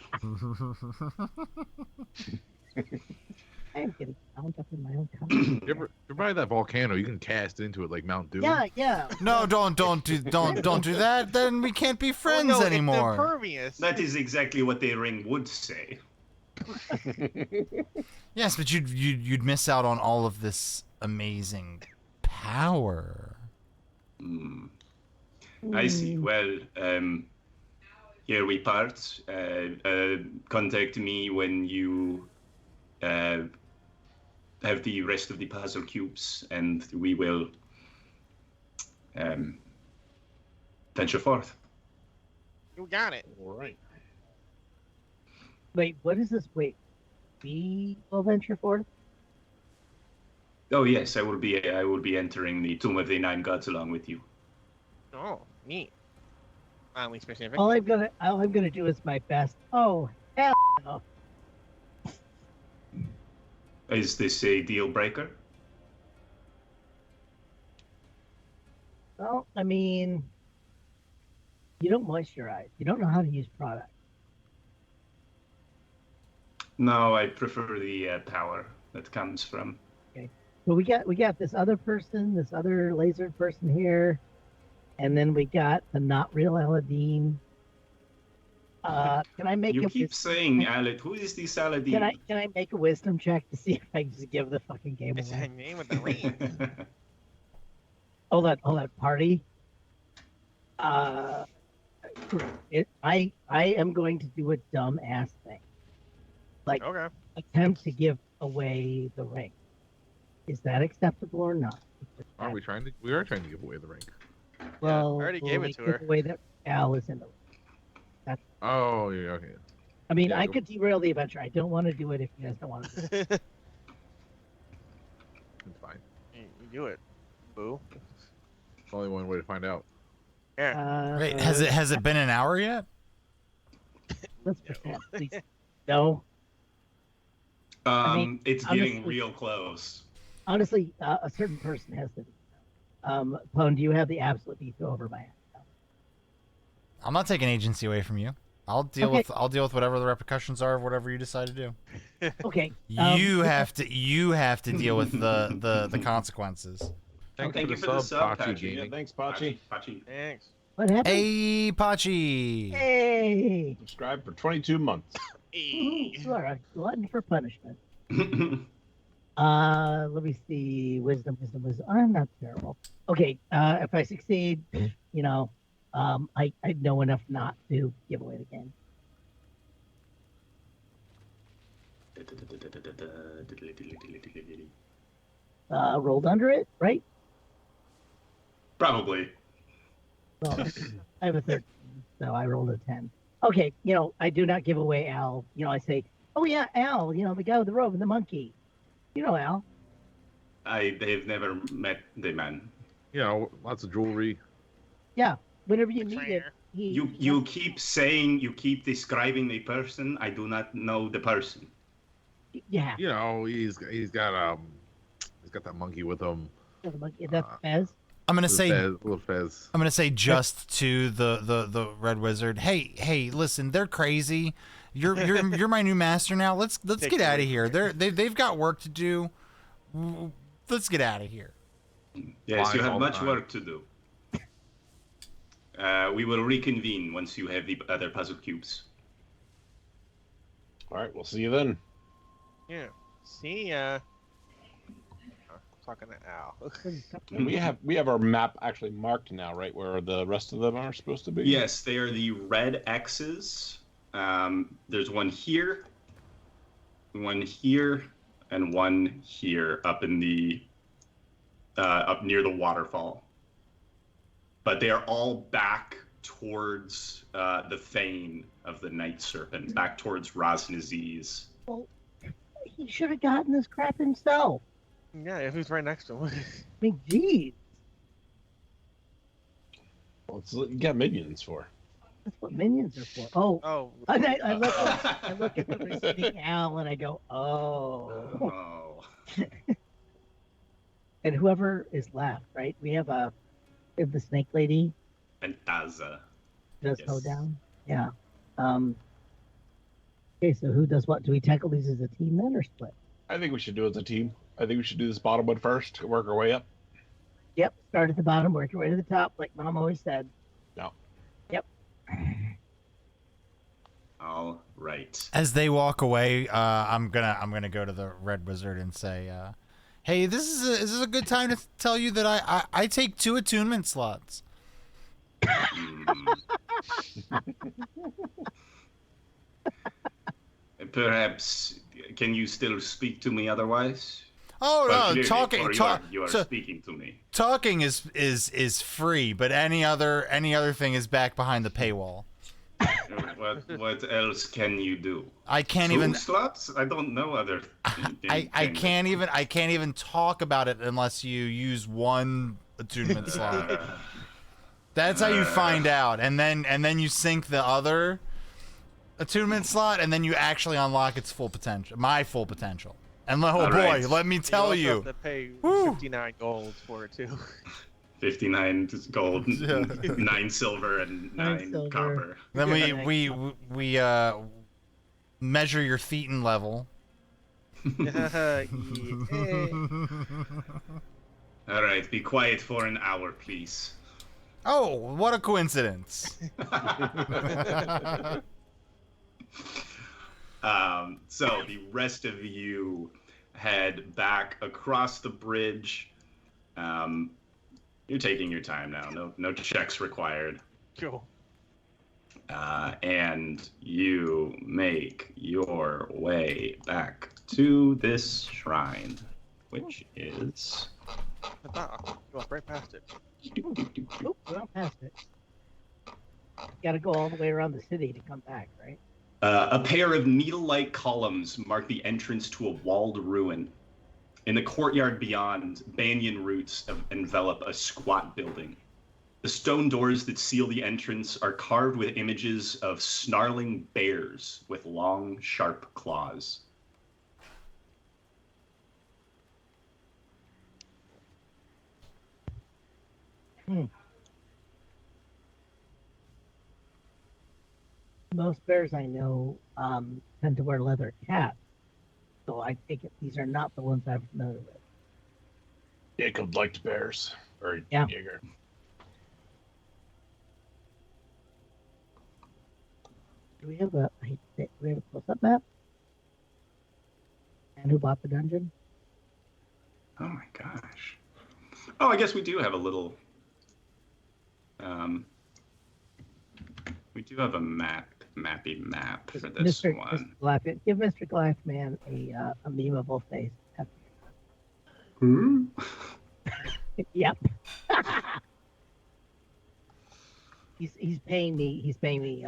I am getting bound up in my own company. You're by that volcano. You can cast into it like Mount Doom. Yeah. No, don't do that. Then we can't be friends oh, no, anymore. It's impervious. That is exactly what the ring would say. Yes, but you'd miss out on all of this amazing power. I see. Well, here we part. Contact me when you have the rest of the puzzle cubes, and we will venture forth. You got it. All right. Wait, what is this? Wait, we will venture forth? Oh yes, I will be entering the Tomb of the Nine Gods along with you. Oh, neat. Oddly specific. All I'm gonna do is my best. Oh, hell no. Is this a deal breaker? Well, I mean, you don't moisturize. You don't know how to use product. No, I prefer the power that comes from. But we got this other person, this other laser person here, and then we got the not real Aladdin. Can I make You a keep saying Alad. Who is this Aladdin? Can I make a wisdom check to see if I can just give the fucking game It's away? the name of the ring. Hold on, party. I am going to do a dumb ass thing. Like Okay. attempt to give away the ring. Is that acceptable or not? Are we trying to? We are trying to give away the ring. Well, I already will gave we it to give her. away that Al is in the ring. Oh, yeah, okay. I mean, Yeah, I go- could derail the adventure. I don't want to do it if you guys don't want to. Do it. It's fine. You do it. Boo. There's only one way to find out. Yeah. Wait, has it been an hour yet? Let's pretend. Please. No. mean, It's getting honestly- real close. Honestly, a certain person has to. Pone, do you have the absolute veto over my ass? I'm not taking agency away from you. I'll deal Okay. with whatever the repercussions are of whatever you decide to do. Okay. You have to deal with the consequences. Thanks Thank for you the for the sub, sub, Pachi Pachi. Yeah, Gaming. thanks, Pachi. Pachi. Thanks. What happened? Hey, Pachi. Hey. Subscribe for 22 months. You are a glutton for punishment. Let me see. Wisdom. I'm not terrible. Okay. If I succeed, I know enough not to give away the game. Rolled under it, right? Probably. Well, I have a 13, so I rolled a 10. Okay, I do not give away Al. I say, oh yeah, Al, the guy with the robe and the monkey. Al. They've never met the man. You know, lots of jewelry. Yeah, whenever you need it. Trainer. You keep describing the person. I do not know the person. Yeah, You know, he's got that monkey with him. the monkey, that's Fez. I'm gonna say Little Fez. I'm gonna say just to the Red Wizard. Hey, listen, they're crazy. You're my new master now. Let's Take get it out of away. here. They've got work to do. Let's get out of here. Yes, Lies you have all the much time. work to do. We will reconvene once you have the other puzzle cubes. All right, we'll see you then. Yeah. See ya. Oh, talking to Al. And we have our map actually marked now, right? Where the rest of them are supposed to be. Yes, they are the red X's. There's one here, and one here up in the up near the waterfall. But they are all back towards the fane of the Night Serpent, back towards Ras Nsi's. Well, he should have gotten this crap himself. Yeah, if he's right next to him. I mean, geez, What's you got minions for? that's what minions are for. Oh, Oh. I look at the receding Al and I go, oh. Oh. And whoever is left, right? We have the snake lady Ventaza. does Yes. go down. Yeah. Okay, so who does what? Do we tackle these as a team then or split? I think we should do it as a team. I think we should do this bottom one first, work our way up. Yep. Start at the bottom, work your way to the top, like Mom always said. No. Yep. All right. As they walk away, I'm gonna go to the Red Wizard and say, "Hey, is this a good time to tell you that I take 2 attunement slots?" Perhaps, can you still speak to me otherwise? Oh Well, no, clearly, talking or you are speaking to me. talking is free, but any other thing is back behind the paywall. What else can you do? I can't 2 even slots? I don't know other. I can't even talk about it unless you use 1 attunement slot. That's how you find out, and then you sync the other attunement slot, and then you actually unlock its full potential, my full potential. And oh All boy, right. let me tell also you, have to pay Woo. 59 gold for it too. 59 gold, Yeah. 9 silver, and 9 silver. copper. then we measure your thetan level. Yeah. All right, be quiet for an hour, please. Oh, what a coincidence! So the rest of you head back across the bridge. You're taking your time now. No checks required. Cool. And you make your way back to this shrine, which is. Go right past it. Oop, we're not past it. Got to go all the way around the city to come back, right? A pair of needle-like columns mark the entrance to a walled ruin. In the courtyard beyond, banyan roots envelop a squat building. The stone doors that seal the entrance are carved with images of snarling bears with long, sharp claws. Most bears I know tend to wear leather caps, so I take it these are not the ones I'm familiar with. Yacob liked bears. Or Yeah. Jaeger. Do we have a close-up map? And who bought the dungeon? Oh my gosh. Oh, I guess we do have a little. We do have a mappy map for this Mr. one. Mr. Give Mr. Glassman a memeable face. Hmm? Yep. he's paying me. He's paying me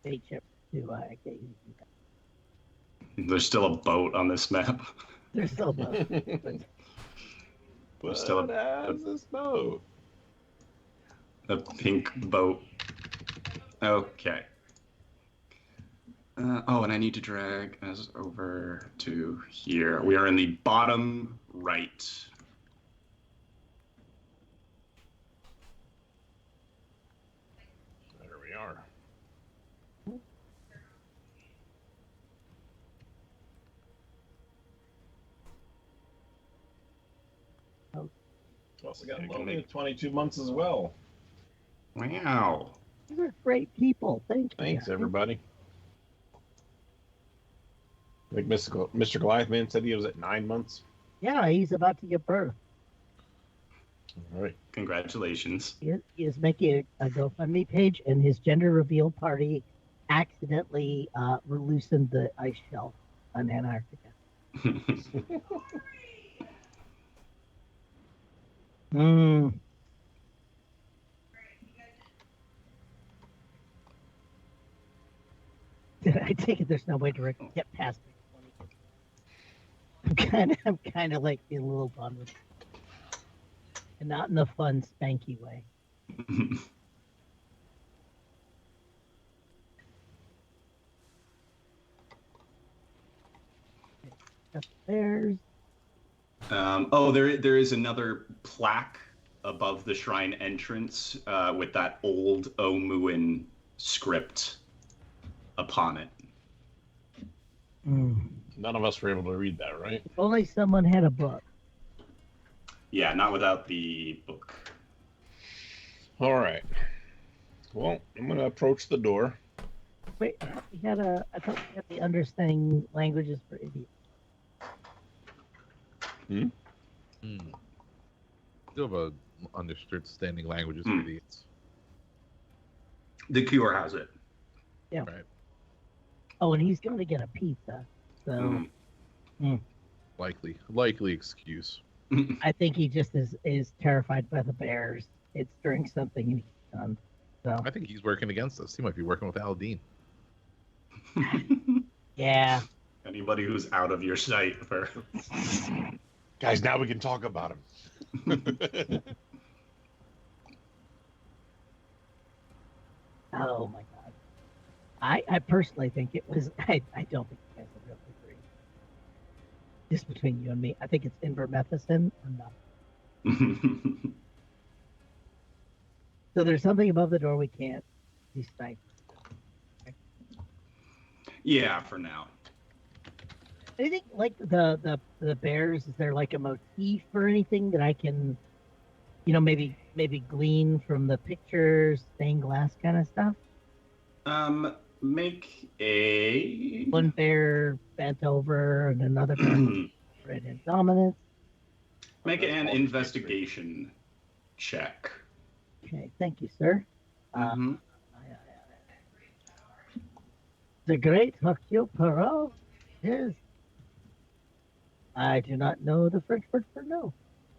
pay chips to get you. There's still a boat on this map. There's still both. What Still has this boat? A pink boat. Okay. And I need to drag us over to here. We are in the bottom right. There we are. Plus, I got You can lonely make- at 22 months as well. Wow. These are great people. Thank you. Thanks, everybody. Like Mr. Goliathman said he was at 9 months. Yeah, he's about to give birth. All right. Congratulations. He is making a GoFundMe page, and his gender reveal party accidentally loosened the ice shelf on Antarctica. I take it there's no way to get past it. I'm kind of like being a little bummed, and not in the fun, spanky way. There's there is another plaque above the shrine entrance with that old Omuan script upon it. None of us were able to read that, right? If only someone had a book. Yeah, not without the book. All right. Well, I'm gonna approach the door. Wait, I thought we had the understanding languages for idiots. Do have a understanding languages for idiots. The Cure has it. Yeah. Right. Oh, and he's going to get a pizza. So Likely excuse. I think he just is terrified by the bears. It's during something he's done. So I think he's working against us. He might be working with Aldine. yeah. Anybody who's out of your sight for. Guys, now we can talk about him. Oh my god. I personally think it was. I don't think you guys will really agree. Just between you and me, I think it's invermethicin or nothing. So there's something above the door we can't decipher. Yeah, for now. Anything like the bears? Is there like a motif or anything that I can, maybe glean from the pictures, stained glass kind of stuff? Make a. One bear bent over and another bear right in dominance. Make an investigation check. Okay, thank you, sir. The great Hercule Poirot is. I do not know the French word for no.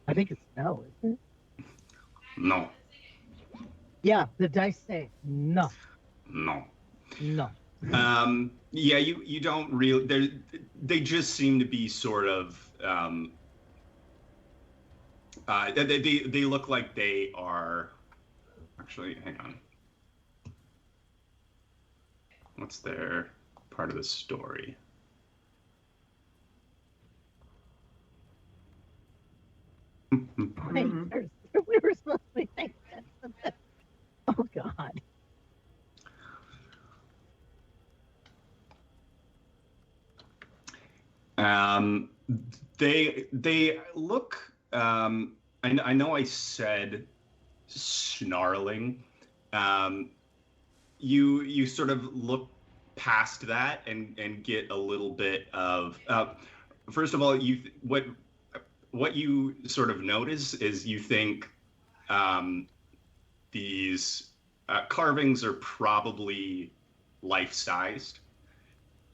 I think it's no, isn't it? No. Yeah, the dice say no. No. No. Yeah, you don't really. They just seem to be sort of. They look like they are. Actually, hang on. What's their part of the story? Wait, we were supposed to be thinking that. Oh God. They look. I know I said snarling. You sort of look past that and get a little bit of. First of all, what you sort of notice is you think these carvings are probably life-sized,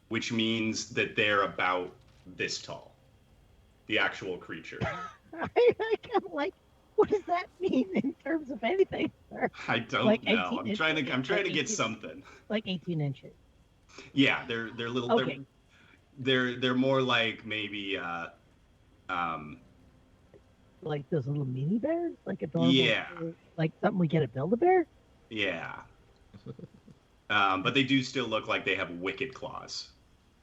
which means that they're about this tall. The actual creature. I kind of like. What does that mean in terms of anything, sir? I don't Like know. 18 I'm trying to get 18 something. Like 18 inches. Yeah, they're little. Okay. They're more like maybe Like those little mini bears, like a normal, Yeah. like something we get at Build-A-Bear. yeah. But they do still look like they have wicked claws.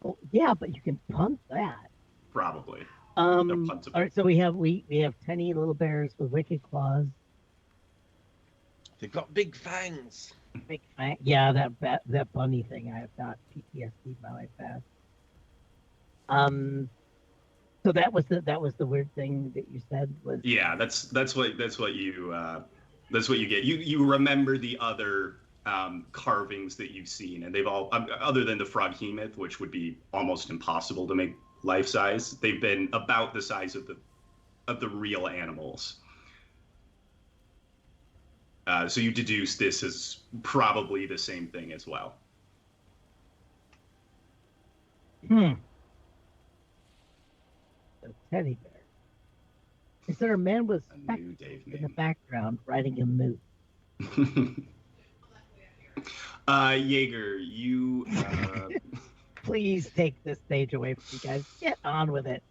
Well, yeah, but you can punt that. Probably. All puntable. right, so we have tiny little bears with wicked claws. They've got big fangs. Big fang. Yeah, that bunny thing. I have not PTSD my life past. So that was the weird thing that you said was. Yeah, that's what you get. You remember the other carvings that you've seen, and they've all other than the froghemoth, which would be almost impossible to make life size. They've been about the size of the real animals. So you deduce this is probably the same thing as well. A teddy bear. Is there a man with A new spectacles Dave in the name. background riding a moose? Jaeger, you. Please take this stage away from you guys. Get on with it.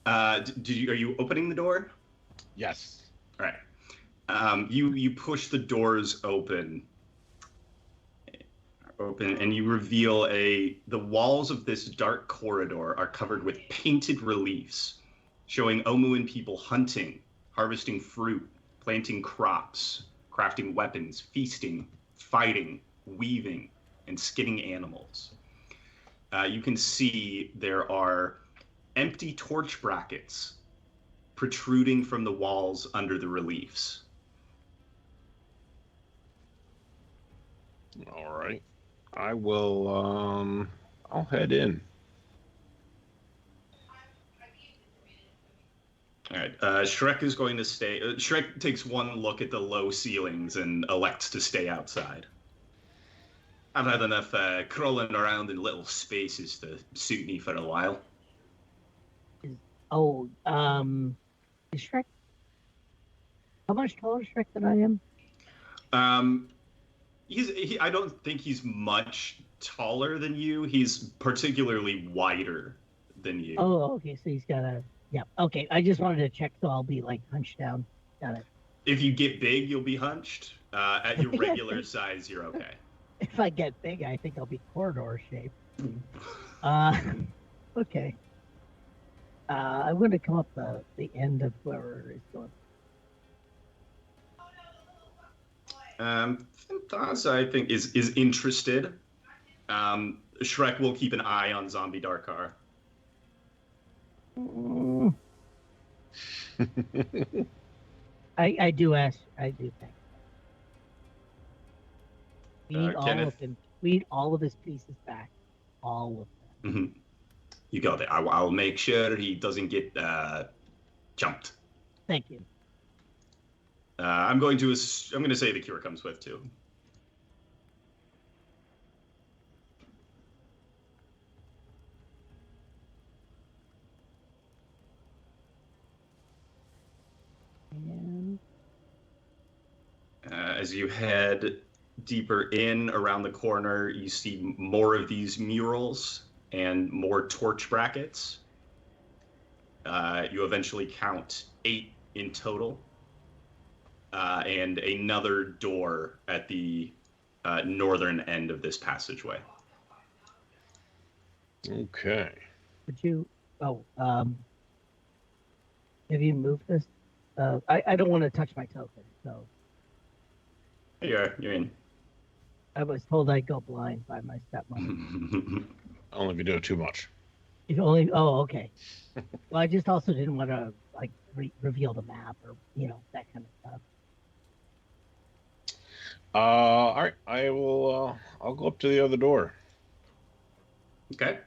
Are you opening the door? Yes. All right. You push the doors open, and you reveal the walls of this dark corridor are covered with painted reliefs showing Omuan people hunting, harvesting fruit, planting crops, crafting weapons, feasting, fighting, weaving, and skinning animals. you can see there are empty torch brackets protruding from the walls under the reliefs. All right. I will, I'll head in. All right. Shrek is going to stay. Shrek takes one look at the low ceilings and elects to stay outside. I've had enough crawling around in little spaces to suit me for a while. Oh, is Shrek? How much taller is Shrek than I am? I don't think he's much taller than you. He's particularly wider than you. Oh, okay. So he's got a. Yeah. Okay. I just wanted to check, so I'll be like hunched down. Got it. If you get big, you'll be hunched. At your regular size, you're okay. If I get big, I think I'll be corridor shaped. Okay. I'm going to come up the end of whoever is going. Thaz, I think, is interested. Shrek will keep an eye on Zombie Darkar. I do ask. I do think. We need all Kenneth? of him. We need all of his pieces back. All of them. Mm-hmm. You got it. I'll make sure he doesn't get jumped. Thank you. I'm going to say the cure comes with too. And As you head deeper in around the corner, you see more of these murals and more torch brackets. You eventually count 8 in total, and another door at the northern end of this passageway. Okay. would you? Oh, have you moved this? I don't want to touch my token, so You're in. I was told I'd go blind by my stepmother. Only if you do it too much. If only. Oh, okay. Well, I just also didn't want to like reveal the map or that kind of stuff. All right. I will. I'll go up to the other door. Okay.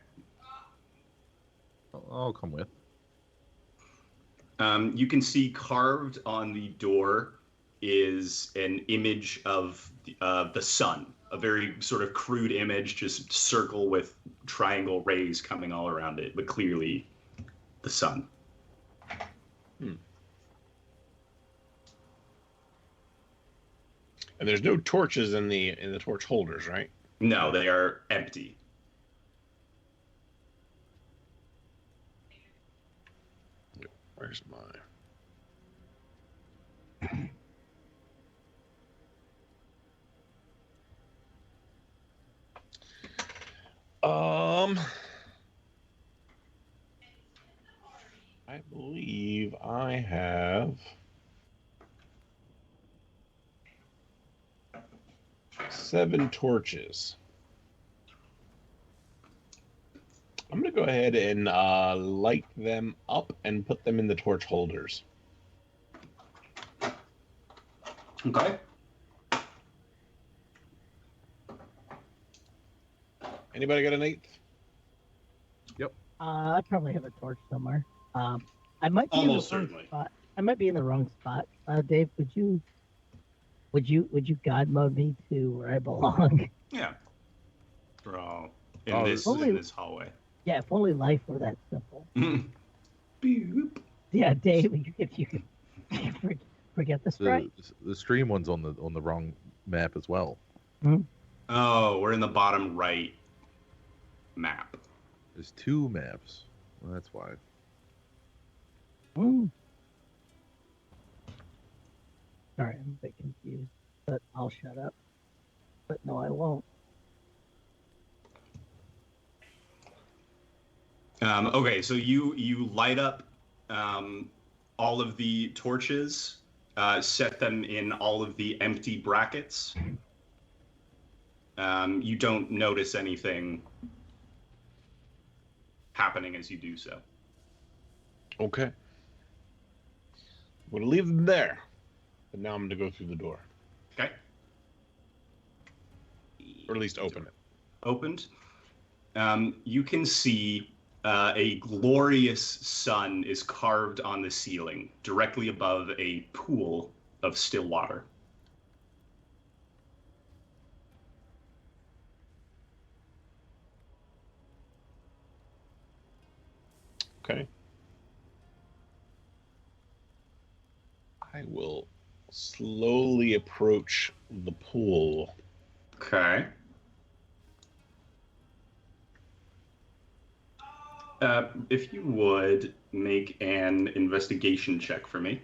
I'll come with. You can see carved on the door is an image of the sun, a very sort of crude image, just circle with triangle rays coming all around it, but clearly the sun. And there's no torches in the torch holders, right? No, they are empty. Where's my? I believe I have 7 torches. I'm going to go ahead and light them up and put them in the torch holders. Okay. Anybody got an 8th? I probably have a torch somewhere. I might be Almost in the wrong certainly. spot. I might be in the wrong spot. Dave, would you God mode me to where I belong? Yeah. We're all in Oh, this hallway. Yeah, if only life were that simple. Boop. Yeah, Dave, if you could forget the strike. The stream one's on the wrong map as well. Oh, we're in the bottom right map. There's 2 maps. Well, that's why. Sorry, I'm a bit confused, but I'll shut up. But no, I won't. Okay, so you light up all of the torches, set them in all of the empty brackets. You don't notice anything happening as you do so. Okay. I'm going to leave them there. But now I'm going to go through the door. Okay. Or at least open it. Opened. You can see a glorious sun is carved on the ceiling, directly above a pool of still water. Okay. I will slowly approach the pool. Okay. If you would make an investigation check for me.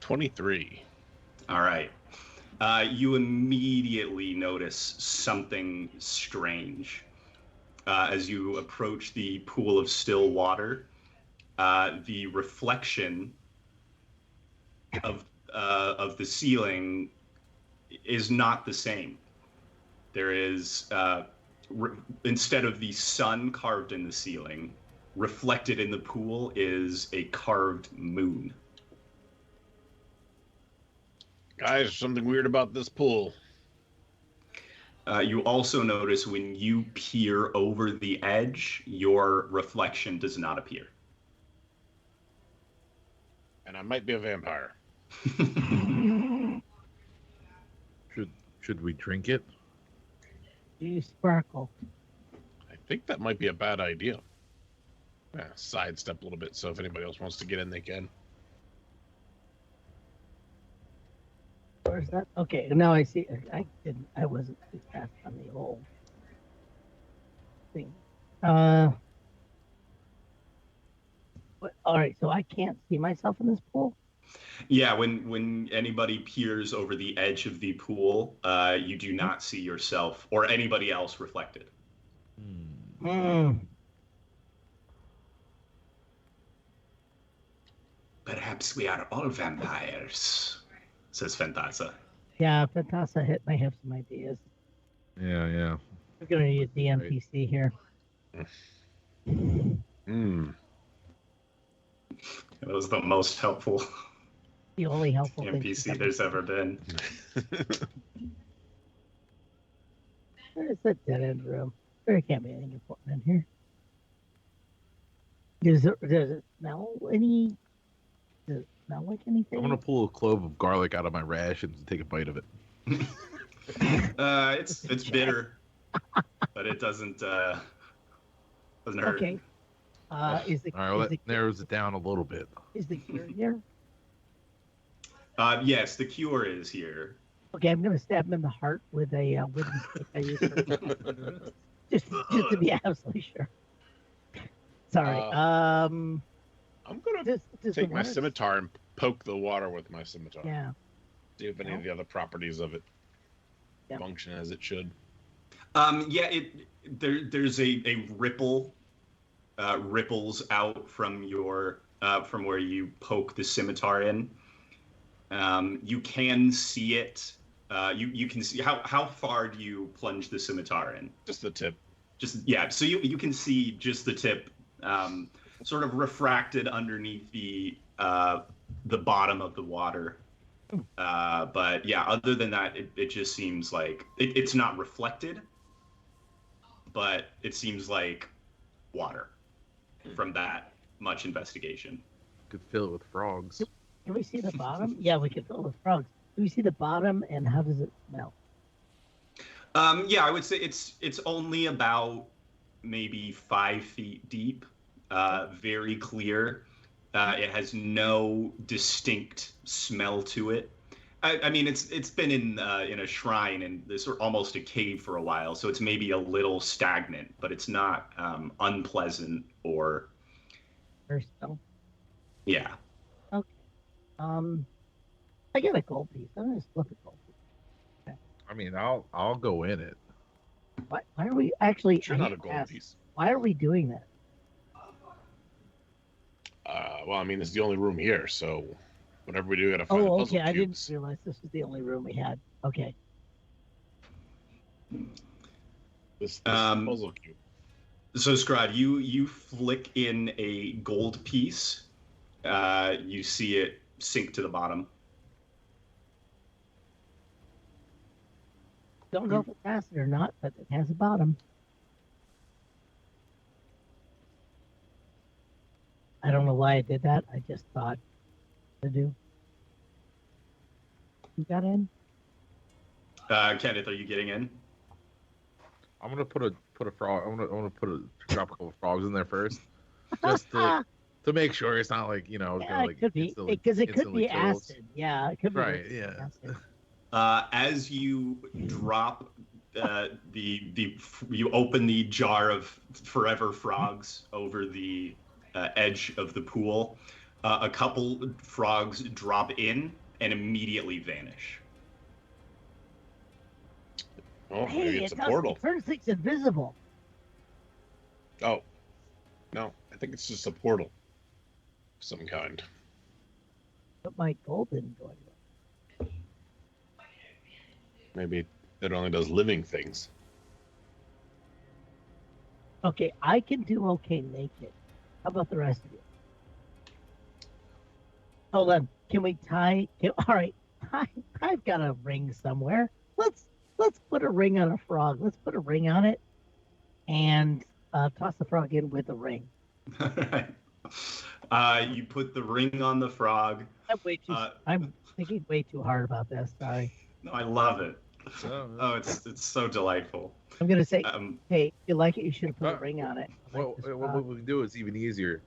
$23. All right. You immediately notice something strange. As you approach the pool of still water, the reflection of the ceiling is not the same. There is, instead of the sun carved in the ceiling, reflected in the pool is a carved moon. Guys, something weird about this pool. You also notice when you peer over the edge, your reflection does not appear. And I might be a vampire. Should we drink it? You sparkle. I think that might be a bad idea. Sidestep a little bit, so if anybody else wants to get in, they can. Where's that? Okay, now I see. I wasn't too fast on the whole thing. All right, so I can't see myself in this pool. Yeah, when anybody peers over the edge of the pool, you do not see yourself or anybody else reflected. Perhaps we are all vampires, says Fantasa. Yeah, Fantasa might have some ideas. Yeah. We're gonna need a DMPC here. That was the most helpful The only helpful NPC there's ever been. Where is that dead end room? There can't be anything important in here. Does it smell any? Does it smell like anything? I'm gonna pull a clove of garlic out of my rations and take a bite of it. It's bitter, but it doesn't hurt. Okay. Is the All right, well, that narrows it down a little bit. Is the cure here? Yes, the cure is here. Okay, I'm gonna stab him in the heart with a wooden stick I use for just to be absolutely sure. Sorry. I'm gonna does take the my water- scimitar and poke the water with my scimitar. Yeah. See if any of the other properties of it Yep. function as it should. Yeah, there's a ripple ripples out from your from where you poke the scimitar in. You can see it. You can see how far do you plunge the scimitar in? Just the tip. So you can see just the tip, sort of refracted underneath the bottom of the water. But yeah, other than that, it just seems like it's not reflected, but it seems like water from that much investigation. Could fill it with frogs. Can we see the bottom? Yeah, we can fill it with frogs. Can we see the bottom and how does it smell? Yeah, I would say it's only about maybe 5 feet deep, very clear. It has no distinct smell to it. I mean, it's been in a shrine and this almost a cave for a while, so it's maybe a little stagnant, but it's not unpleasant or. Or smell? Yeah. Okay. I get a gold piece. I'm gonna flip a gold piece. I mean, I'll go in it. Why are we actually? Sure, I not hate a to gold ask, piece. Why are we doing that? Well, I mean, it's the only room here, so Whatever we do, we gotta find the Oh, puzzle okay. I didn't cubes. realize this was the only room we had. Okay. This is the Um, puzzle cube. So, Scrod, you flick in a gold piece. You see it sink to the bottom. Don't know if it's acid or not, but it has a bottom. I don't know why I did that. I just thought to do. You got in? Kenneth, are you getting in? I'm gonna put a frog. I'm gonna drop a couple of frogs in there first, just to make sure it's not like, you know, Yeah, gonna, it like, could be instantly- because it could instantly be kills. acid. Yeah, it could be Right, yeah. acid. As you drop you open the jar of forever frogs over the edge of the pool. A couple frogs drop in and immediately vanish. Oh, Hey, maybe it's it a does. portal. It turns things invisible. Oh, no, I think it's just a portal of some kind. But my gold didn't go anywhere. Maybe it only does living things. Okay, I can do okay naked. How about the rest of you? Hold on. Can we tie? All right. I've got a ring somewhere. Let's put a ring on a frog. Let's put a ring on it, and toss the frog in with a ring. You put the ring on the frog. I'm thinking way too hard about this. Sorry. No, I love it. Oh, it's so delightful. I'm gonna say, Um, hey, if you like it, you should have put a ring on it. I like Well, this what frog. we can do is even easier.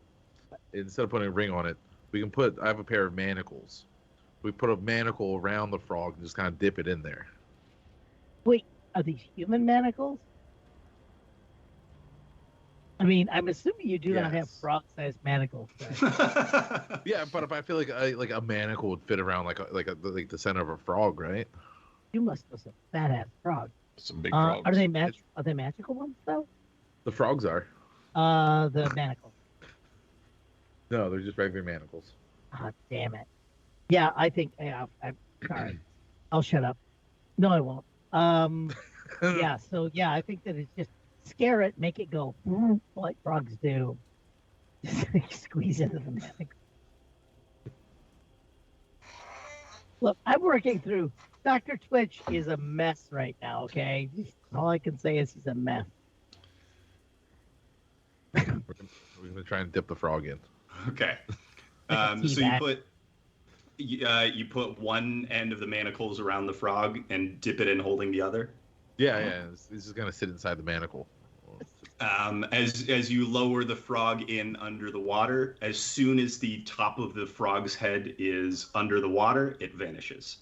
Instead of putting a ring on it, we can put. I have a pair of manacles. We put a manacle around the frog and just kind of dip it in there. Wait, are these human manacles? I mean, I'm assuming you do not have Yes. frog-sized manacles. Right? Yeah, but I feel like a manacle would fit around like the center of a frog, right? You must know some fat-ass frogs. Some big frogs. Are they magical ones though? The frogs are. The manacles. No, they're just regular manacles. Ah, damn it. Yeah, I think. Yeah, I'm sorry. I'll shut up. No, I won't. Yeah. So yeah, I think that it's just scare it, make it go like frogs do. Squeeze into the manacle. Look, I'm working through. Dr. Twitch is a mess right now. Okay, all I can say is he's a mess. We're gonna try and dip the frog in. Okay. Like a So teabag. you put one end of the manacles around the frog and dip it in, holding the other. Yeah. It's just gonna sit inside the manacle. As you lower the frog in under the water, as soon as the top of the frog's head is under the water, it vanishes.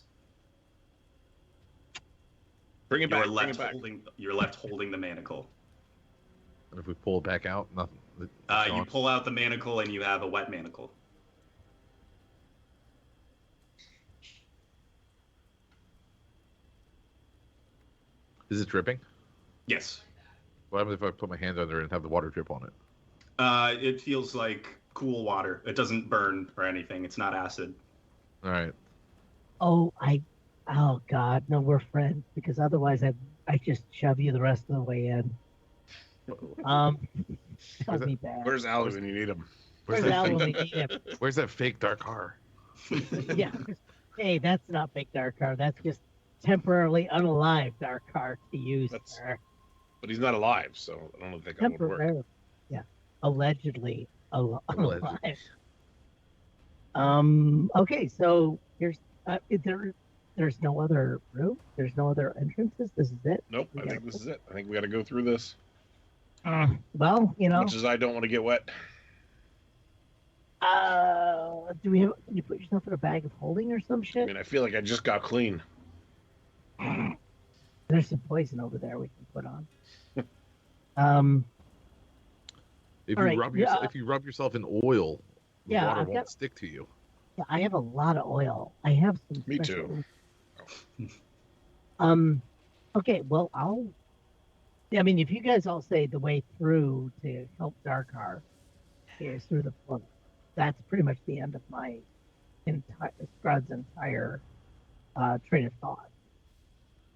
Bring it back. You're left holding the manacle. And if we pull it back out, nothing. it's You gone. pull out the manacle and you have a wet manacle. Is it dripping? Yes. What happens if I put my hand under it and have the water drip on it? It feels like cool water. It doesn't burn or anything. It's not acid. All right. Oh God, no, we're friends because otherwise I just shove you the rest of the way in. That'd be bad. Where's Alex when you need him? Where's that Alan fake, when we need him? where's that fake dark car? Yeah. Hey, that's not fake dark car. That's just temporarily unalive dark car to use. That's- Sir. But he's not alive, so I don't think that would work. Temporarily. Yeah. Allegedly Allegedly. alive. Okay, so here's there's no other room. There's no other entrances. This is it. Nope, We I gotta think this is it. I think we got to go through this. Well, you know. Much as I don't want to get wet. Do we have? Can you put yourself in a bag of holding or some I shit? mean, I feel like I just got clean. There's some poison over there we can put on. If All you right, rub yeah. yourself, if you rub yourself in oil, the Yeah, water I've won't got- stick to you. Yeah, I have a lot of oil. I have some. Me special- too. Okay. Well, I mean, if you guys all say the way through to help Darkar is through the flood, that's pretty much the end of my Scrod's entire train of thought.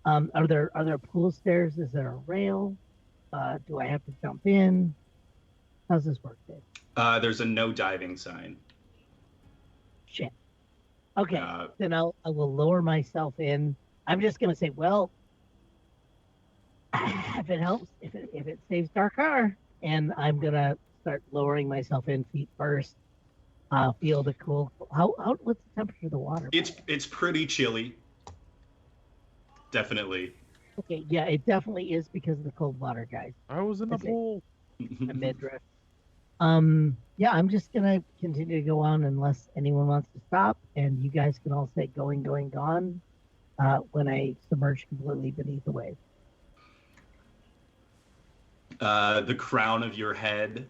Are there pool stairs? Is there a rail? Do I have to jump in? How's this work, Dave? There's a no diving sign. Shit. Okay, then I will lower myself in. I'm just gonna say, well, if it helps, if it saves Darkar, and I'm gonna start lowering myself in feet first. Feel the cool. What's the temperature of the water? It's pretty chilly. Definitely. Okay, yeah, it definitely is because of the cold water, guys. I was in the pool. A midriff. Yeah, I'm just gonna continue to go on unless anyone wants to stop, and you guys can all say going, going, gone when I submerge completely beneath the wave. The crown of your head,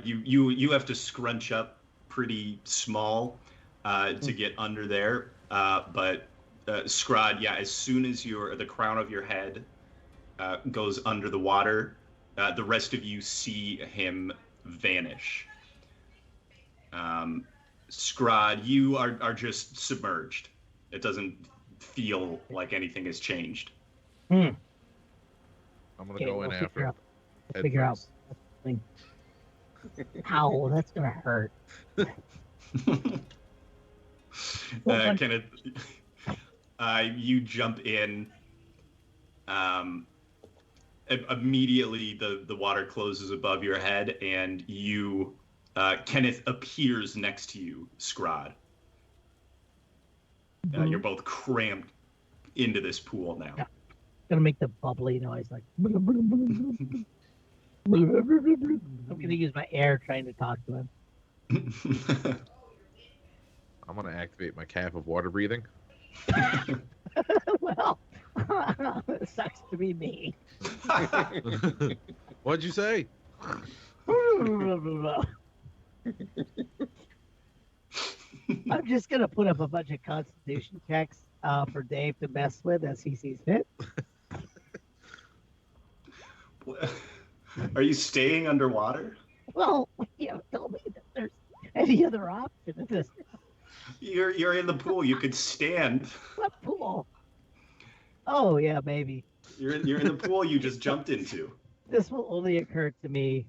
you have to scrunch up pretty small to get under there, but Scrod, yeah, as soon as the crown of your head goes under the water, the rest of you see him vanish. Scrod, you are just submerged. It doesn't feel like anything has changed. I'm gonna go in after. Figure out. Ow, that's gonna hurt. Kenneth, you jump in. Immediately, the water closes above your head, and Kenneth appears next to you, Scrod. You're both cramped into this pool now. Yeah. Gonna make the bubbly noise like. I'm gonna use my air trying to talk to him. I'm gonna activate my cap of water breathing. Well, it sucks to be me. What'd you say? I'm just gonna put up a bunch of Constitution checks for Dave to mess with as he sees fit. Are you staying underwater? Well, you know, tell me that there's any other option in this. You're in the pool. You could stand. What pool? Oh yeah, maybe. You're in the pool you just jumped into. This will only occur to me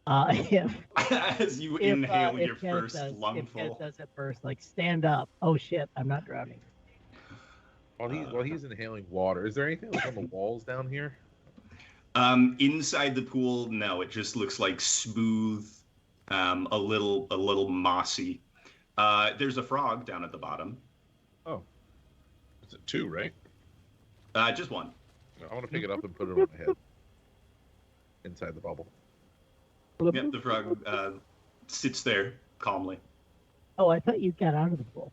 if as you inhale if your Kenneth first does, lungful. If Kenneth does it first, like stand up. Oh shit, I'm not drowning. While he's inhaling water, is there anything like on the walls down here? Inside the pool, no. It just looks like smooth, a little mossy. There's a frog down at the bottom. Oh, is it two, right? Just one. I want to pick it up and put it on my head. Inside the bubble. Yep, the frog sits there calmly. Oh, I thought you got out of the pool.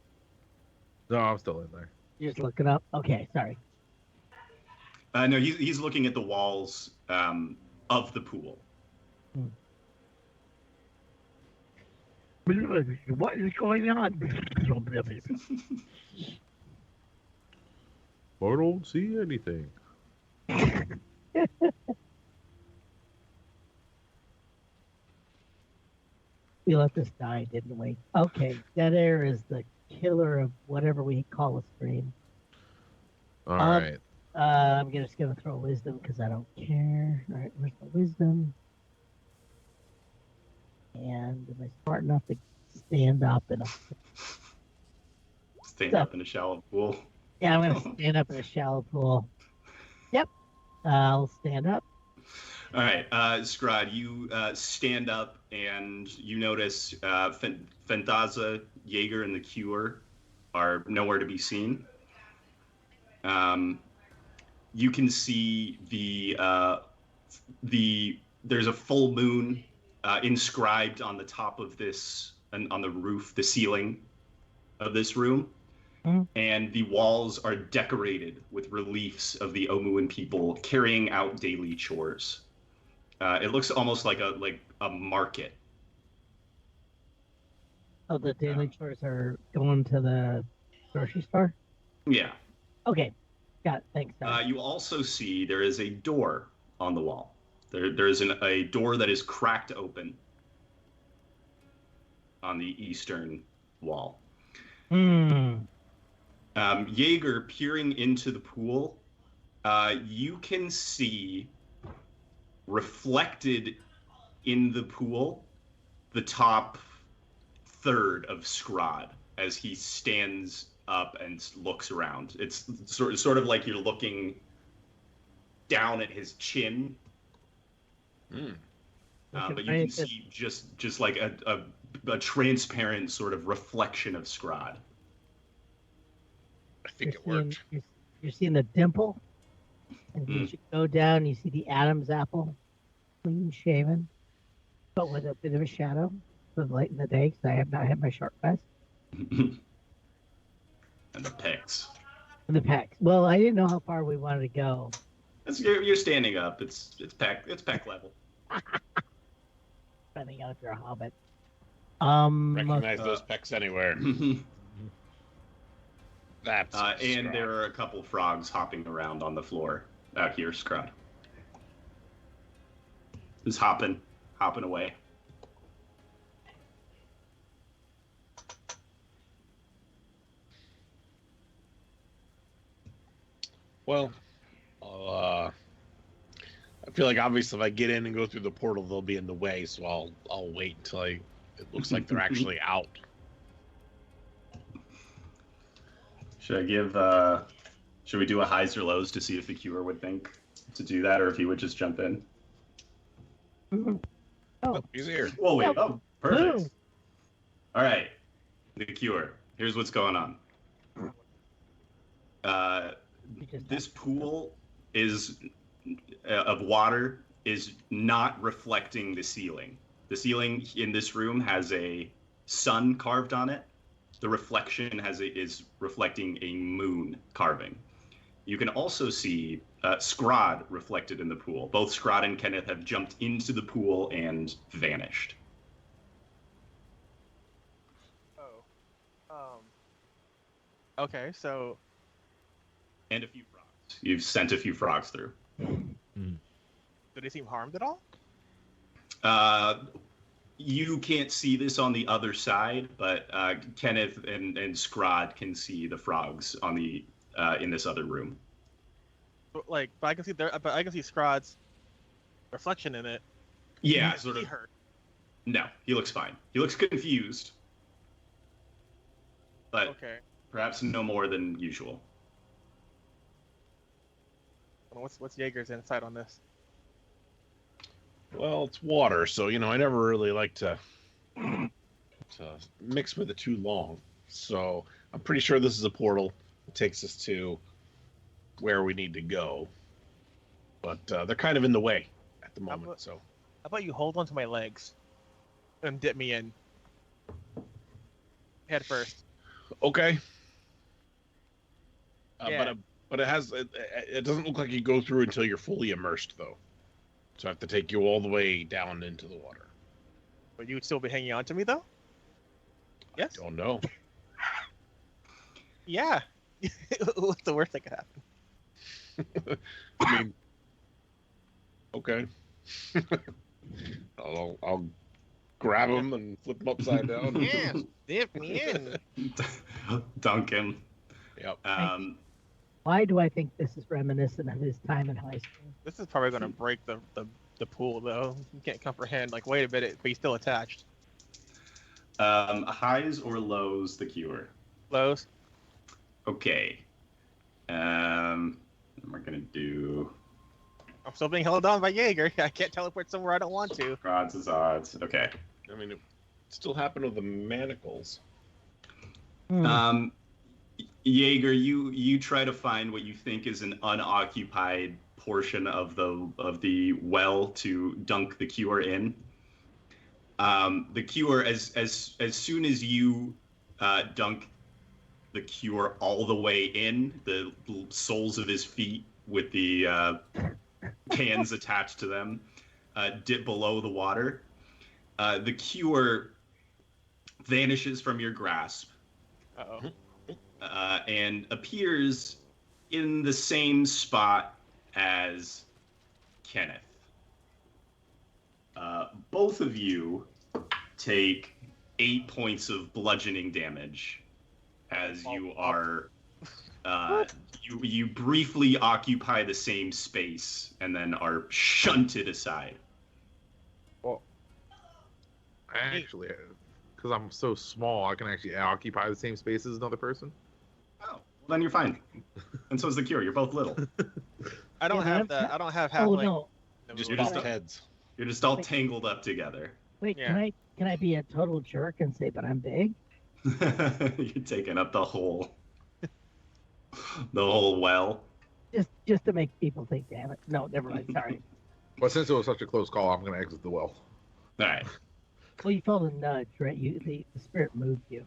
No, I'm still in there. You're just looking up. Okay, sorry. No, he's looking at the walls of the pool. What is going on? I don't see anything. We let this die, didn't we? Okay, dead air is the killer of whatever we call a stream. All right. I'm just gonna throw wisdom because I don't care. All right, where's the wisdom? And am I smart enough to stand up in a? Stand up in a shallow pool. Yeah, I'm gonna stand up in a shallow pool. Yep, I'll stand up. All right, Scrod, you stand up and you notice Fentaza, Jaeger, and the Cure are nowhere to be seen. You can see there's a full moon inscribed on the top of this, and on the roof, the ceiling of this room. And the walls are decorated with reliefs of the Omuan people carrying out daily chores. It looks almost like a market. Oh, the daily chores are going to the grocery store? Yeah. Okay. Got it. Thanks. You also see there is a door on the wall. There is a door that is cracked open on the eastern wall. Hmm. Jaeger, peering into the pool, you can see reflected in the pool the top third of Scrod as he stands up and looks around. It's sort of like you're looking down at his chin. But you can see just like a transparent sort of reflection of Scrod. I think it worked. You're seeing the dimple, and you should go down. You see the Adam's apple, clean shaven, but with a bit of a shadow. It was late in the day because I have not had my short rest. And the pecs. And the pecs. Well, I didn't know how far we wanted to go. You're standing up. It's pec level. Finding out if you're a hobbit. Recognize those pecs anywhere. That's and there are a couple frogs hopping around on the floor out here, Scrod. Just hopping away. Well, I feel like obviously if I get in and go through the portal, they'll be in the way, so I'll wait until it looks like they're actually out. Should we do a highs or lows to see if the Cure would think to do that, or if he would just jump in? Oh, he's here. Well, wait. Oh, perfect. All right, the Cure. Here's what's going on. This pool of water is not reflecting the ceiling. The ceiling in this room has a sun carved on it. The reflection is reflecting a moon carving. You can also see Scrod reflected in the pool. Both Scrod and Kenneth have jumped into the pool and vanished. Okay, so. And a few frogs. You've sent a few frogs through. Do they seem harmed at all? You can't see this on the other side, but Kenneth and Scrod can see the frogs on the in this other room. But I can see Scrod's reflection in it. Yeah, Is he hurt? No, he looks fine. He looks confused, but okay. Perhaps no more than usual. What's Jaeger's insight on this? Well, it's water, so I never really like to mix with it too long. So I'm pretty sure this is a portal that takes us to where we need to go. But they're kind of in the way at the moment. How about you hold onto my legs and dip me in head first? Okay. Yeah. But it doesn't look like you go through until you're fully immersed, though. So I have to take you all the way down into the water. But you would still be hanging on to me, though? Yes? I don't know. Yeah. What's the worst that could happen? I mean, okay. I'll grab him and flip him upside down. Yeah, dip me in. Dunk him. Yep. Why do I think this is reminiscent of his time in high school? This is probably going to break the pool, though. You can't comprehend. Wait a minute, but he's still attached. Highs or lows, the Cure? Lows. Okay. We're going to do... I'm still being held on by Jaeger. I can't teleport somewhere I don't want to. Odds is odds. Okay. I mean, it still happened with the manacles. Jaeger, you try to find what you think is an unoccupied portion of the well to dunk the Cure in. The Cure, as soon as you dunk the Cure all the way in, the soles of his feet with the cans attached to them dip below the water. The Cure vanishes from your grasp. Uh-oh. And appears in the same spot as Kenneth. Both of you take 8 points of bludgeoning damage as you Up. are. You briefly occupy the same space and then are shunted aside. Well, actually, because I'm so small, I can actually occupy the same space as another person. Oh, well then you're fine. And so is the cure. You're both little. I don't Yeah, have but I'm- I don't have Oh halfling. no! Just You're bump just- heads. You're just all tangled up together. Wait, Yeah. can I be a total jerk and say, but I'm big? You're taking up the whole well. Just to make people think, damn it. No, never mind. Sorry. But since it was such a close call, I'm going to exit the well. All right. Well, you felt a nudge, right? The spirit moved you.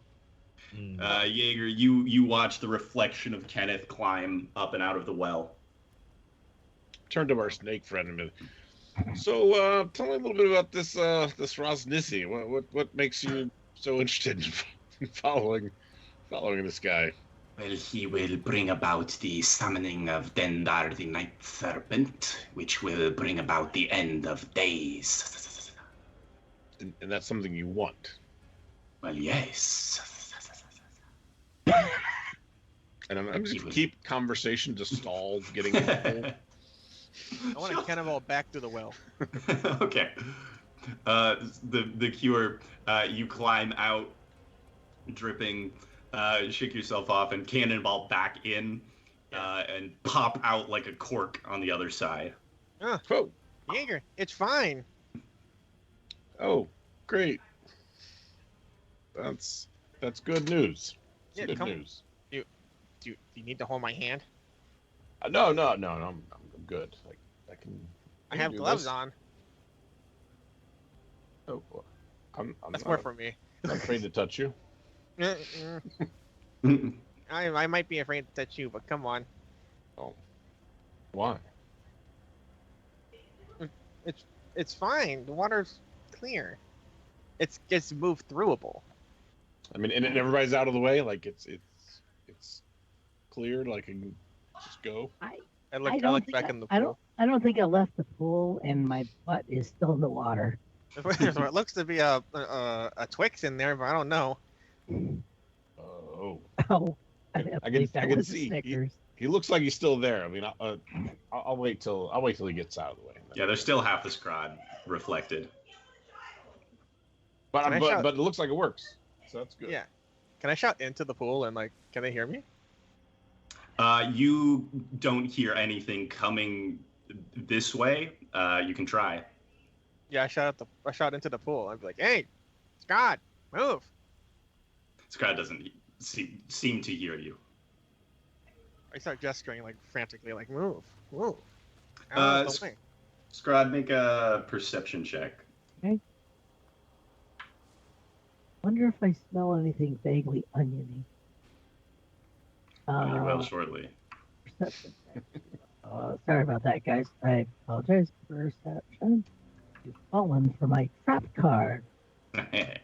Jaeger, you watch the reflection of Kenneth climb up and out of the well. Turn to our snake friend a minute. So, tell me a little bit about this this Ras Nsi. What makes you so interested in following this guy? Well, he will bring about the summoning of Dendar the Night Serpent, which will bring about the end of days. And that's something you want. Well, yes. And I'm just gonna keep conversation to stall getting in the hole. I want to cannonball back to the well. Okay. The cure, you climb out, dripping, shake yourself off, and cannonball back in, and pop out like a cork on the other side. Oh, Jaeger, it's fine. oh, great. That's good news. It's Yeah, good come- news. Do you need to hold my hand? No, I'm good. Like I can. I have do gloves this. on. Oh, well, I'm That's not, more for me. I'm afraid to touch you. I might be afraid to touch you, but come on. Oh, why? It's fine. The water's clear. It's move throughable. I mean, and everybody's out of the way. Like it's cleared. Like I can just go. I look back in the pool. I don't think I left the pool, and my butt is still in the water. It looks to be a Twix in there, but I don't know. Oh, Oh, I can see. Snickers. he looks like he's still there. I mean, I'll wait till he gets out of the way. Yeah, there's still half the scrod reflected. But Can I shout- but it looks like it works. So that's good. Yeah. Can I shout into the pool and can they hear me? You don't hear anything coming this way. You can try. Yeah, I shout into the pool. I'd be like, "Hey, Scott, move!" Scrod doesn't seem to hear you. I start gesturing frantically, move. Out of the way. Scrod, make a perception check. Wonder if I smell anything vaguely oniony. You will shortly. Perception check. Sorry about that, guys. I apologize. Perception. You've fallen for my trap card. And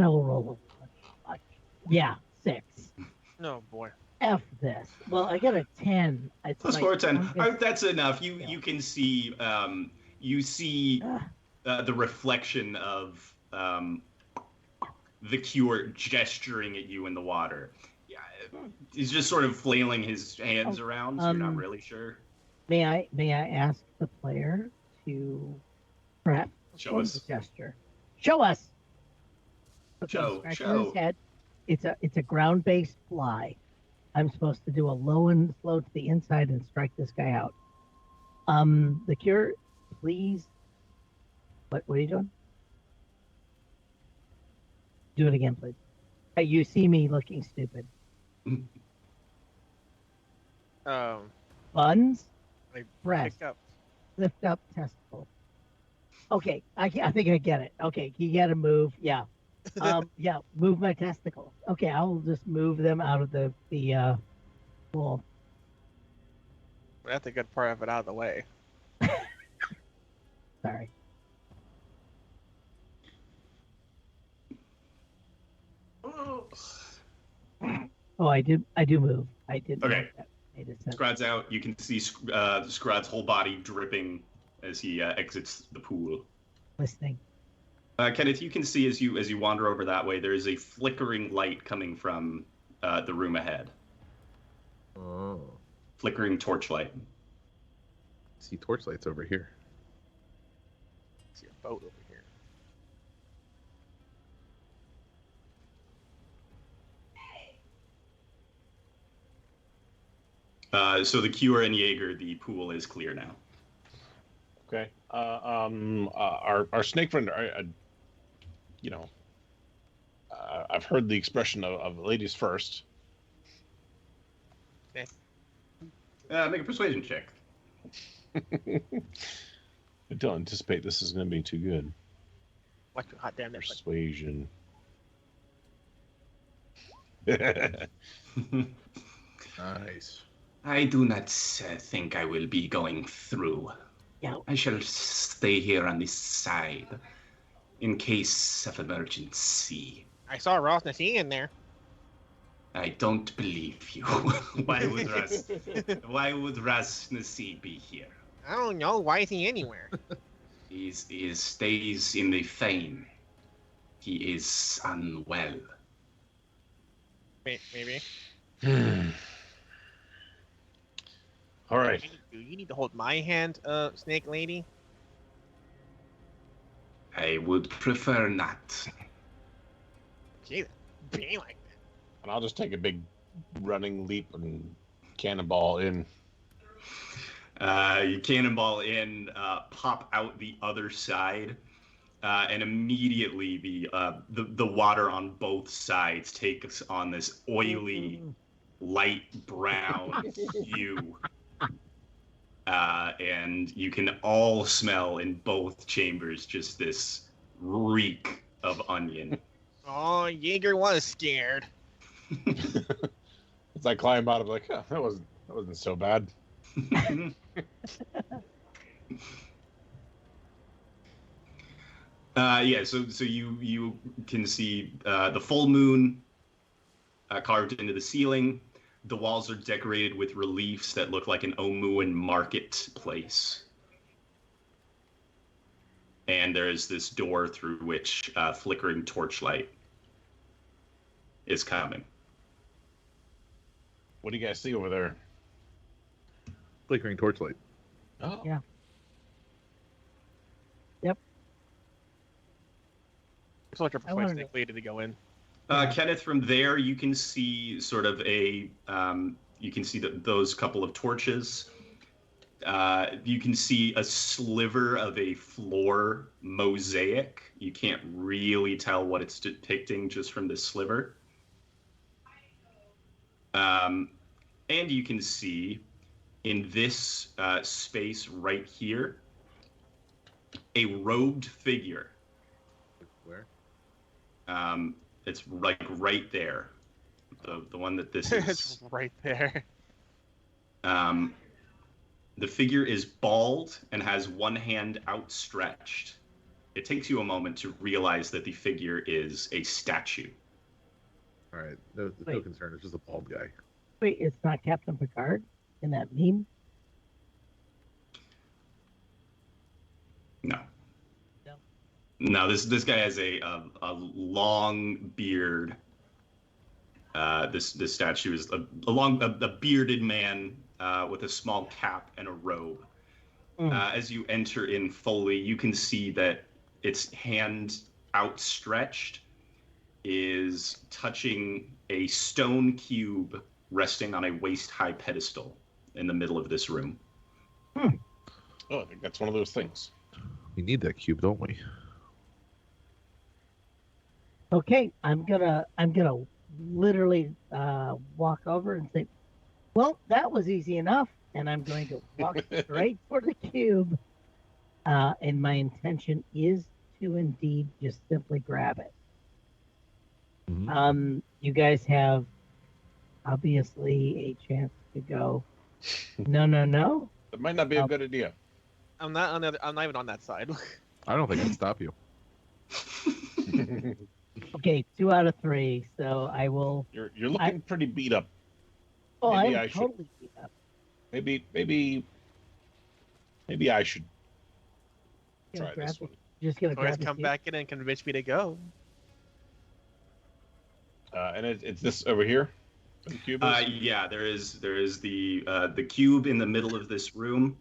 I will roll a yeah, 6. No boy. F this. Well, I got a 10. It's Plus my 4, 10. strongest- That's enough. Yeah. You can see the reflection of the cure gesturing at you in the water. Yeah, he's just sort of flailing his hands around, so you're not really sure. May I ask the player to perhaps Show perform us. the gesture? Show us. Okay, Show, scratch show. on his head. It's a ground-based fly. I'm supposed to do a low and slow to the inside and strike this guy out. The cure, please. What are you doing? Do it again, please. Hey, you see me looking stupid. Buns, Like breast, pick up. lift up testicle. Okay, I think I get it. Okay, you got to move. Yeah. Yeah, move my testicles. Okay, I'll just move them out of the pool. That's a good part of it out of the way. Sorry. Oh, I do move. I did. Okay. I just said- Scrod's out. You can see Scrod's whole body dripping as he exits the pool. listening. Kenneth, you can see as you wander over that way, there is a flickering light coming from the room ahead. Oh. Flickering torchlight. See torchlights over here. See a boat over here. So the Cure and Jaeger, the pool is clear now. Okay. Our snake friend, you know, I've heard the expression of ladies first. Make a persuasion check. I don't anticipate this is going to be too good. What hot damn that. Persuasion. Nice. I do not think I will be going through. Yeah. I shall stay here on this side in case of emergency. I saw Ras Nsi in there. I don't believe you. Why would Ras Nsi be here? I don't know. Why is he anywhere? He stays in the Fane. He is unwell. Maybe. All right. You need to hold my hand, Snake Lady. I would prefer not. Gee, being like that. And I'll just take a big running leap and cannonball in. You cannonball in, pop out the other side, and immediately the water on both sides takes on this oily, light brown hue. And you can all smell in both chambers just this reek of onion. Oh, Jaeger was scared. As I climb out, I'm like, huh, that wasn't so bad. So you can see the full moon carved into the ceiling. The walls are decorated with reliefs that look like an Omuan marketplace. And there is this door through which flickering torchlight is coming. What do you guys see over there? Flickering torchlight. Oh. Yeah. Yep. So like a I wanted Snake Lady to go in. Kenneth, from there you can see sort of those couple of torches. You can see a sliver of a floor mosaic. You can't really tell what it's depicting just from this sliver. And you can see in this space right here a robed figure. Where? It's like right there, the one that this is. It's right there. The figure is bald and has one hand outstretched. It takes you a moment to realize that the figure is a statue. All right. No Wait. concern. It's just a bald guy. Wait, it's not Captain Picard in that meme? No. No. No, this guy has a long beard. This statue is a bearded man with a small cap and a robe. As you enter in fully, you can see that its hand outstretched is touching a stone cube resting on a waist-high pedestal in the middle of this room. Oh, I think that's one of those things. We need that cube, don't we? Okay, I'm gonna literally walk over and say, well, that was easy enough, and I'm going to walk straight for the cube. And my intention is to indeed just simply grab it. Mm-hmm. You guys have obviously a chance to go. No. That might not be a good idea. I'm not even on that side. I don't think I'd stop you. Okay, 2 out of 3. So I will. You're looking pretty beat up. Oh, Maybe I'm I should- totally beat up. Maybe I should Yeah, try grab this the one. Just gonna Always grab the come cube. back in and convince me to go. And it's this over here. The cube is? Yeah, there is the cube in the middle of this room,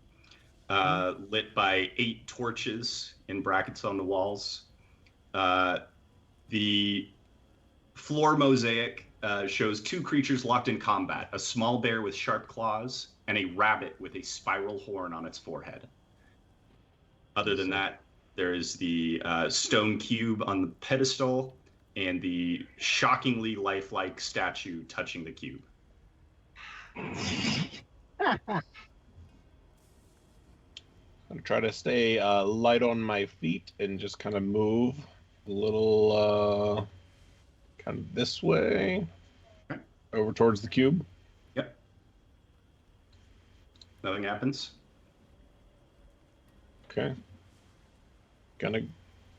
lit by 8 torches in brackets on the walls. The floor mosaic shows 2 creatures locked in combat: a small bear with sharp claws and a rabbit with a spiral horn on its forehead. Other than that, there is the stone cube on the pedestal and the shockingly lifelike statue touching the cube. I'm gonna try to stay light on my feet and just kind of move a little, kind of this way, over towards the cube. Yep. Nothing happens. Okay. Gonna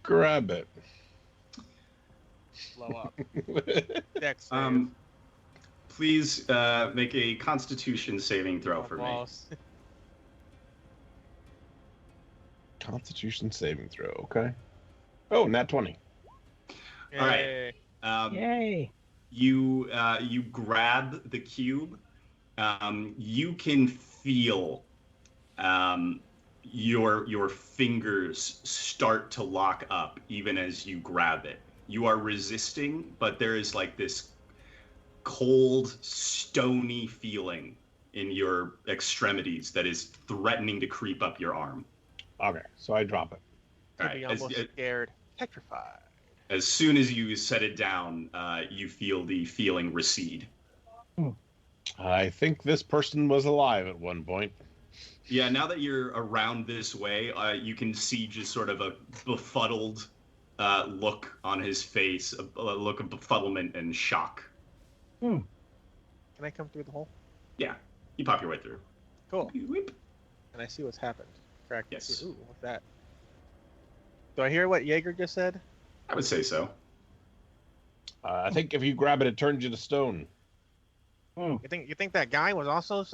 grab it. Blow up. Dex save. Please make a Constitution saving throw for me. Balls. Constitution saving throw. Okay. Oh, nat 20. All right. Yay. Yay! You grab the cube. You can feel your fingers start to lock up even as you grab it. You are resisting, but there is like this cold, stony feeling in your extremities that is threatening to creep up your arm. Okay, so I drop it. All To be right. almost scared, petrified. As soon as you set it down, you feel the feeling recede. I think this person was alive at one point. Yeah, now that you're around this way, you can see just sort of a befuddled look on his face, a look of befuddlement and shock. Can I come through the hole? Yeah, you pop your way through. Cool. Whip. And I see what's happened. Correct. Yes. Ooh, what's that? Do I hear what Jaeger just said? I would say so. I think if you grab it, it turns you to stone. You think that guy was also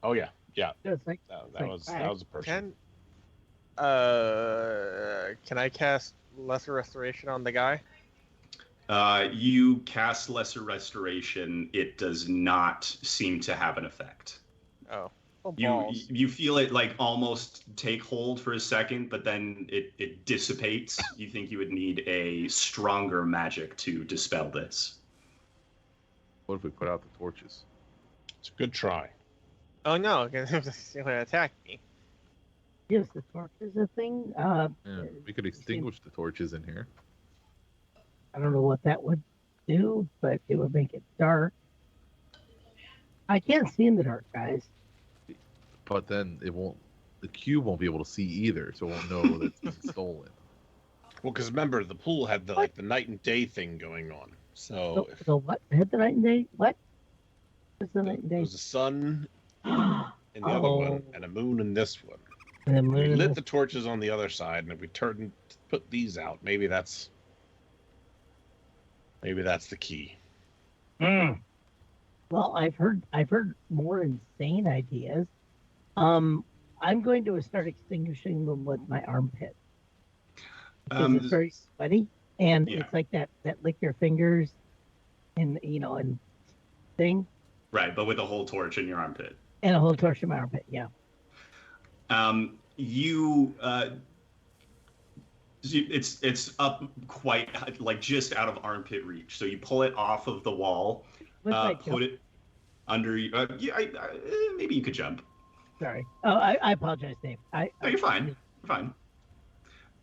Oh yeah, yeah. It's like That was a person. Can I cast Lesser Restoration on the guy? You cast Lesser Restoration. It does not seem to have an effect. Oh. Oh, You balls. you feel it like almost take hold for a second, but then it dissipates. You think you would need a stronger magic to dispel this. What if we put out the torches? It's a good try. Oh no, because he's going to attack me. Yes, the torch is a thing. Yeah, we could extinguish the torches in here. I don't know what that would do, but it would make it dark. I can't see in the dark, guys. But then it won't. The cube won't be able to see either, so it won't know that it's been stolen. Well, because remember, the pool had the night and day thing going on. So So what? Had the night and day? What? What's the night and there day? was a sun in the other one and a moon in this one. And the We moon. lit the torches on the other side, and if we put these out, maybe that's the key. Well, I've heard more insane ideas. I'm going to start extinguishing them with my armpit because it's very sweaty, and Yeah. it's like that lick your fingers, and and thing, Right, but with a whole torch in your armpit. and a whole torch in my armpit. Yeah. It's up quite like just out of armpit reach. So you pull it off of the wall, With my put it under. Maybe you could jump. Sorry. Oh, I apologize, Dave. No, you're fine. You're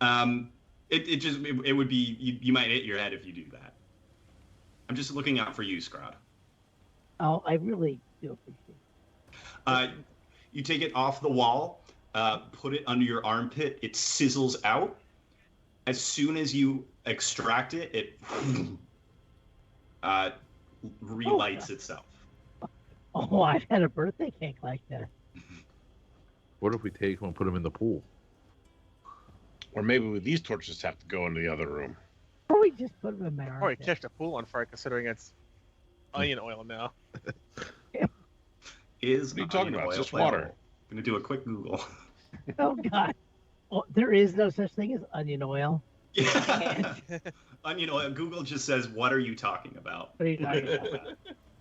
fine. It would be you might hit your head if you do that. I'm just looking out for you, Scrod. Oh, I really do appreciate it. You take it off the wall, put it under your armpit. It sizzles out. As soon as you extract it, it relights itself. Oh, I've had a birthday cake like that. What if we take one and put them in the pool? Or maybe these torches have to go into the other room. Or we just put them in my Or you armpit. catch the pool on fire considering it's onion oil now. Is What are you talking onion about? oil It's just flammable? water. I'm gonna do a quick Google. Oh God. Oh, there is no such thing as onion oil. Yeah. Google just says, "What are you talking about?" What are you talking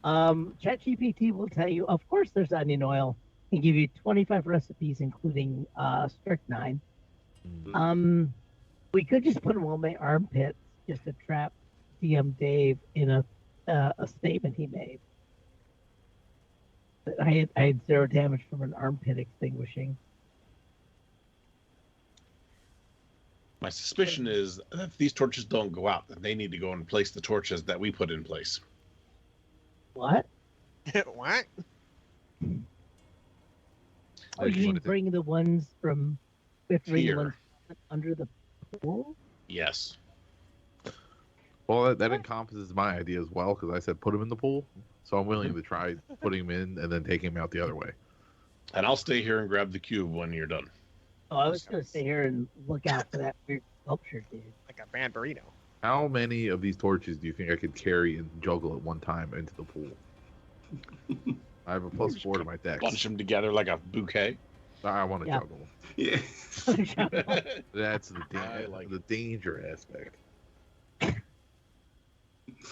about? ChatGPT will tell you, of course, there's onion oil. Can give you 25 recipes, including strychnine. We could just put them on my armpits just to trap DM Dave in a statement he made. But I had 0 damage from an armpit extinguishing. My suspicion is that if these torches don't go out, then they need to go and place the torches that we put in place. What? What? Oh, you mean bring the ones from we have to bring the Here. ones under the pool? Yes. Well, that encompasses my idea as well, because I said put him in the pool. So I'm willing to try putting him in and then taking him out the other way. And I'll stay here and grab the cube when you're done. Oh, I was gonna stay here and look out for that weird sculpture, dude. Like a bad burrito. How many of these torches do you think I could carry and juggle at one time into the pool? I have a +4 to my dex. Bunch them together like a bouquet. I want to Yeah. juggle. Yeah. That's the, I like the danger aspect.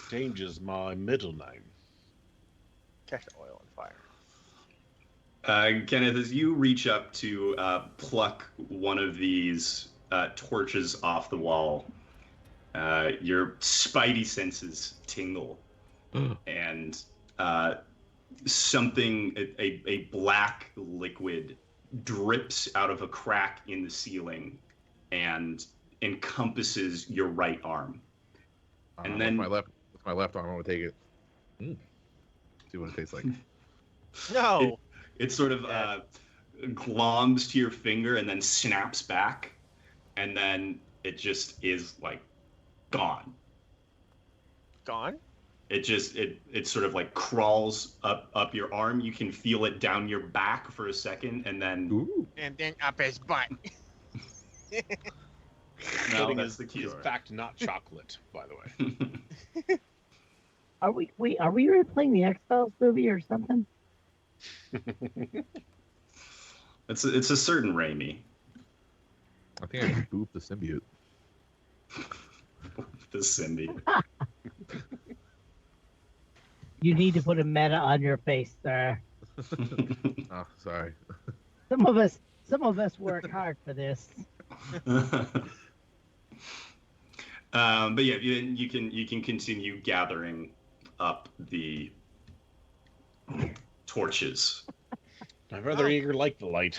Danger's my middle name. Catch the oil on fire. Kenneth, as you reach up to pluck one of these torches off the wall, your spidey senses tingle, and something, a black liquid drips out of a crack in the ceiling and encompasses your right arm. And then with my left arm, I'm gonna take it. See what it tastes like. No. it sort of gloms to your finger and then snaps back, and then it just is like gone. Gone? It just it sort of like crawls up your arm. You can feel it down your back for a second, and then Ooh. And then up his butt. no, Pudding that's is, the is cure. fact, not chocolate, by the way. Are we replaying the X-Files movie or something? It's a certain Raimi. I think I just booped the symbiote. The Cindy. You need to put a meta on your face, sir. Oh, sorry. Some of us work hard for this. But yeah, you can continue gathering up the torches. I'm rather eager like the light.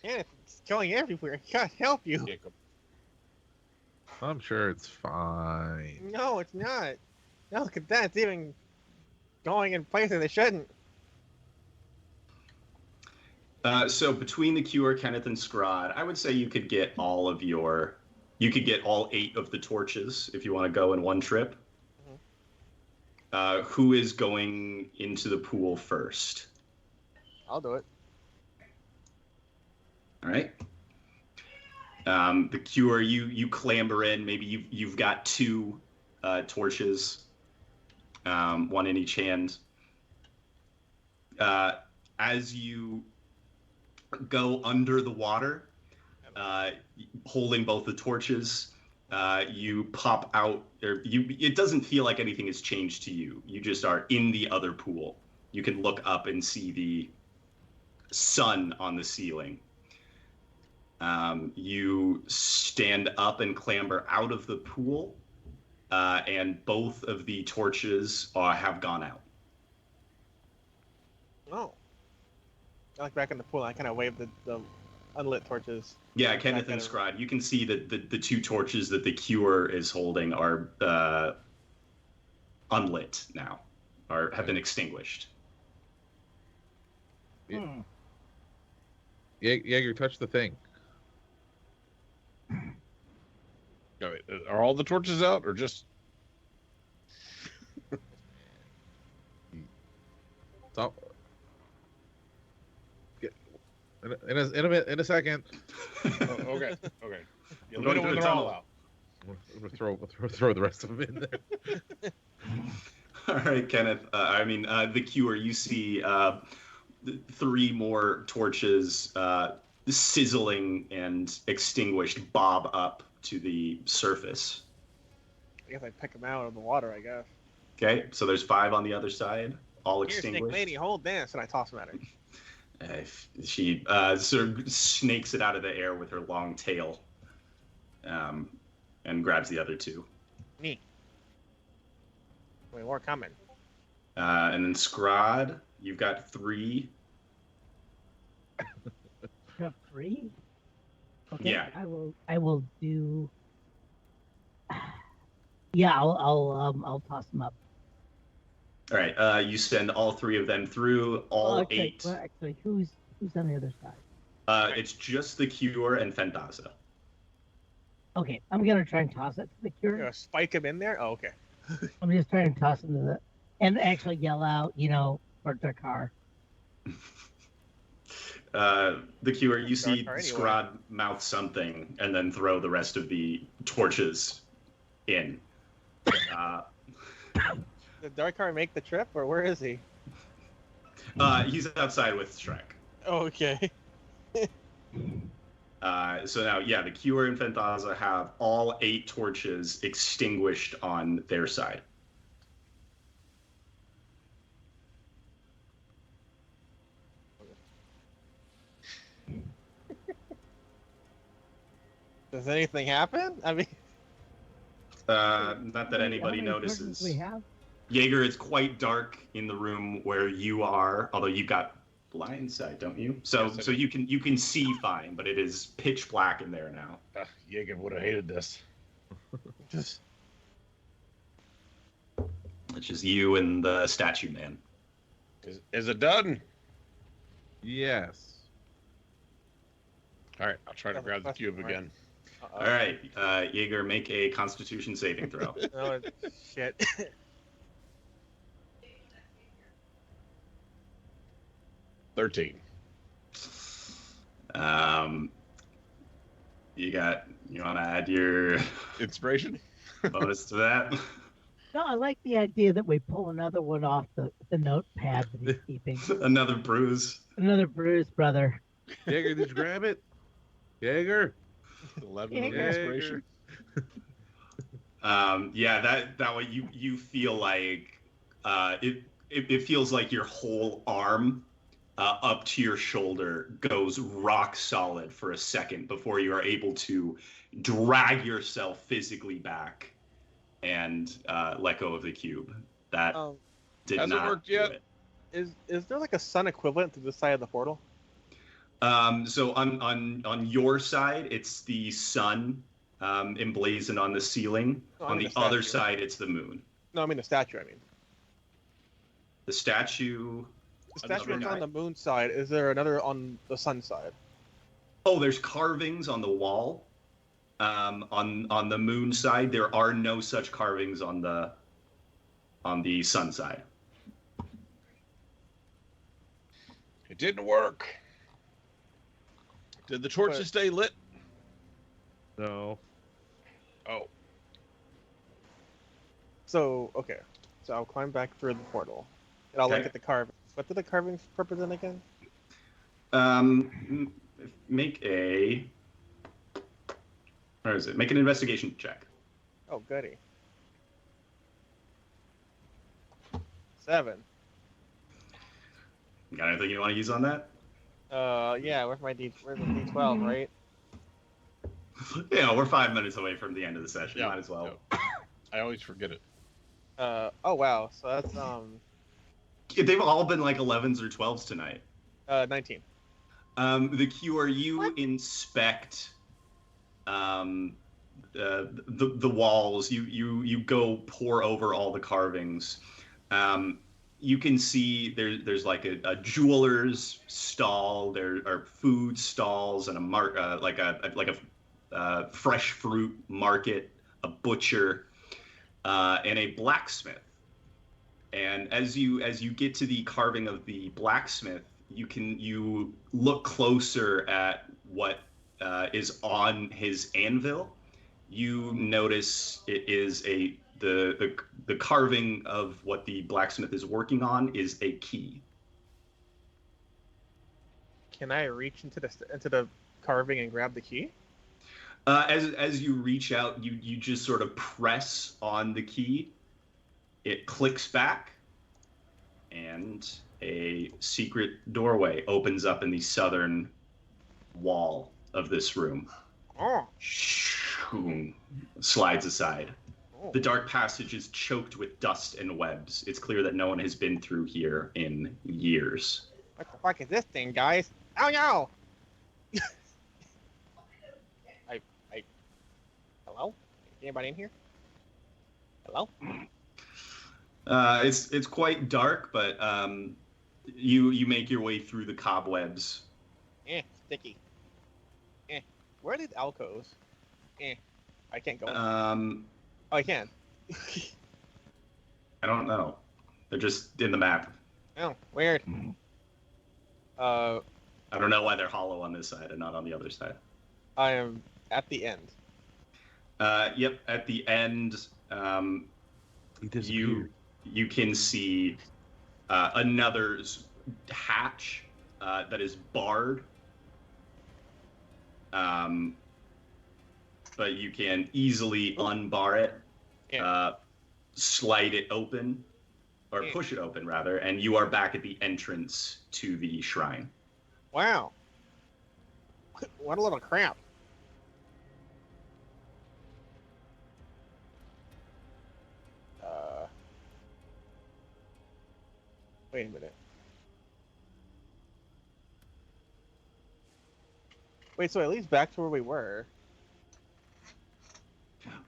Yeah, it's going everywhere. God help you. Jacob. I'm sure it's fine. No, it's not. No, look at that. It's even going in places it shouldn't. So between the cure, Kenneth, and Scrod, I would say you could get all 8 of the torches if you want to go in one trip. Who is going into the pool first? I'll do it. All right. The cure, you clamber in. Maybe you've got 2 torches, one in each hand. As you go under the water, holding both the torches, you pop out. It doesn't feel like anything has changed to you. You just are in the other pool. You can look up and see the sun on the ceiling. You stand up and clamber out of the pool, and both of the torches have gone out. Oh. I look back in the pool and I kind of wave the unlit torches. Yeah, Kenneth and Scrod, you can see that the 2 torches that the cure is holding are unlit now, or have been extinguished. Jaeger, touch the thing. Oh, wait, are all the torches out, or just? Stop. In a second. Oh, okay. Okay. Yeah, Going let me know through when the they're all tunnel. out. I'm gonna throw the rest of them in there. All right, Kenneth. The cure. You see 3 more torches sizzling and extinguished bob up to the surface. I guess I pick him out of the water. I guess. Okay, so there's 5 on the other side, all Here, snake extinguished. lady, hold this, and I toss him at her. She sort of snakes it out of the air with her long tail, and grabs the other 2. Neat. Wait, more coming. And then Scrod, you've got 3. You have 3? Okay, Yeah. I will do. Yeah, I'll toss them up. All right, you send all 3 of them through, all 8. Well, actually, who's on the other side? It's just the Cure and Fentaza. Okay, I'm gonna try and toss it to the You're cure. gonna spike him in there? Oh, okay. I'm just trying to toss him to the and actually yell out, for their car. The Cure, you see Dark anyway. Scrod mouth something and then throw the rest of the torches in. Did Darkar make the trip, or where is he? He's outside with Shrek. Oh, okay. So now, yeah, the Cure and Fentaza have all 8 torches extinguished on their side. Does anything happen? I mean, Not that anybody How many torches notices. do we have? Jaeger, it's quite dark in the room where you are, although you've got blind sight, don't you? So Yes, I so do. you can see fine, but it is pitch black in there now. Jacob would have hated this. just It's just you and the statue man. Is it done? Yes. All right, I'll try to That's a grab the question cube mark. again. All right, Jaeger, make a Constitution saving throw. Oh, shit. 13. You want to add your Inspiration? bonus to that? No, I like the idea that we pull another one off the notepad that he's keeping. Another bruise. Another bruise, brother. Jaeger, did you grab it? Jaeger? 11 on Jaeger. inspiration. Yeah, that way you feel like it feels like your whole arm up to your shoulder goes rock solid for a second before you are able to drag yourself physically back and let go of the cube. That did Hasn't not worked do yet. it. Is there like a sun equivalent to the side of the portal? So on your side, it's the sun emblazoned on the ceiling. Oh, I On mean the the other statue. side, it's the moon. No, I mean the statue. I mean The statue. the statue Another is on guy. the moon side. Is there another on the sun side? Oh, there's carvings on the wall. On the moon side, there are no such carvings on the sun side. It didn't work. Did the torches But- stay lit? No. Oh, So okay, so I'll climb back through the portal, and I'll look Okay. at the carvings. What do the carvings represent again? Make a. Where is it? Make an investigation check. Oh, goody. 7. You got anything you want to use on that? Yeah. Where's my where's the D12? Right. Yeah, we're 5 minutes away from the end of the session. Might as well. yeah. I always forget it. Oh wow. So that's They've all been like 11s or 12s tonight. 19. The cure, you inspect the walls. You go pour over all the carvings. You can see there's like a jeweler's stall. There are food stalls and a fresh fruit market, a butcher, and a blacksmith. And as you get to the carving of the blacksmith, you look closer at what is on his anvil. You notice it is the carving of what the blacksmith is working on is a key. Can I reach into the carving and grab the key? As you reach out, you just sort of press on the key. It clicks back, and a secret doorway opens up in the southern wall of this room. Oh. Slides aside. Oh. The dark passage is choked with dust and webs. It's clear that no one has been through here in years. What the fuck is this thing, guys? Ow, yow! Hello? Anybody in here? Hello? It's quite dark, but you make your way through the cobwebs. Sticky. Where are these alcoves? I can't go. Oh, I can. I don't know. They're just in the map. Oh, weird. I don't know why they're hollow on this side and not on the other side. I am at the end. Yep, at the end, He disappeared. you can see another hatch that is barred. But you can easily unbar it, slide it open, or push it open rather, and you are back at the entrance to the shrine. Wow. What a little crap. Wait a minute. Wait, so it leads back to where we were.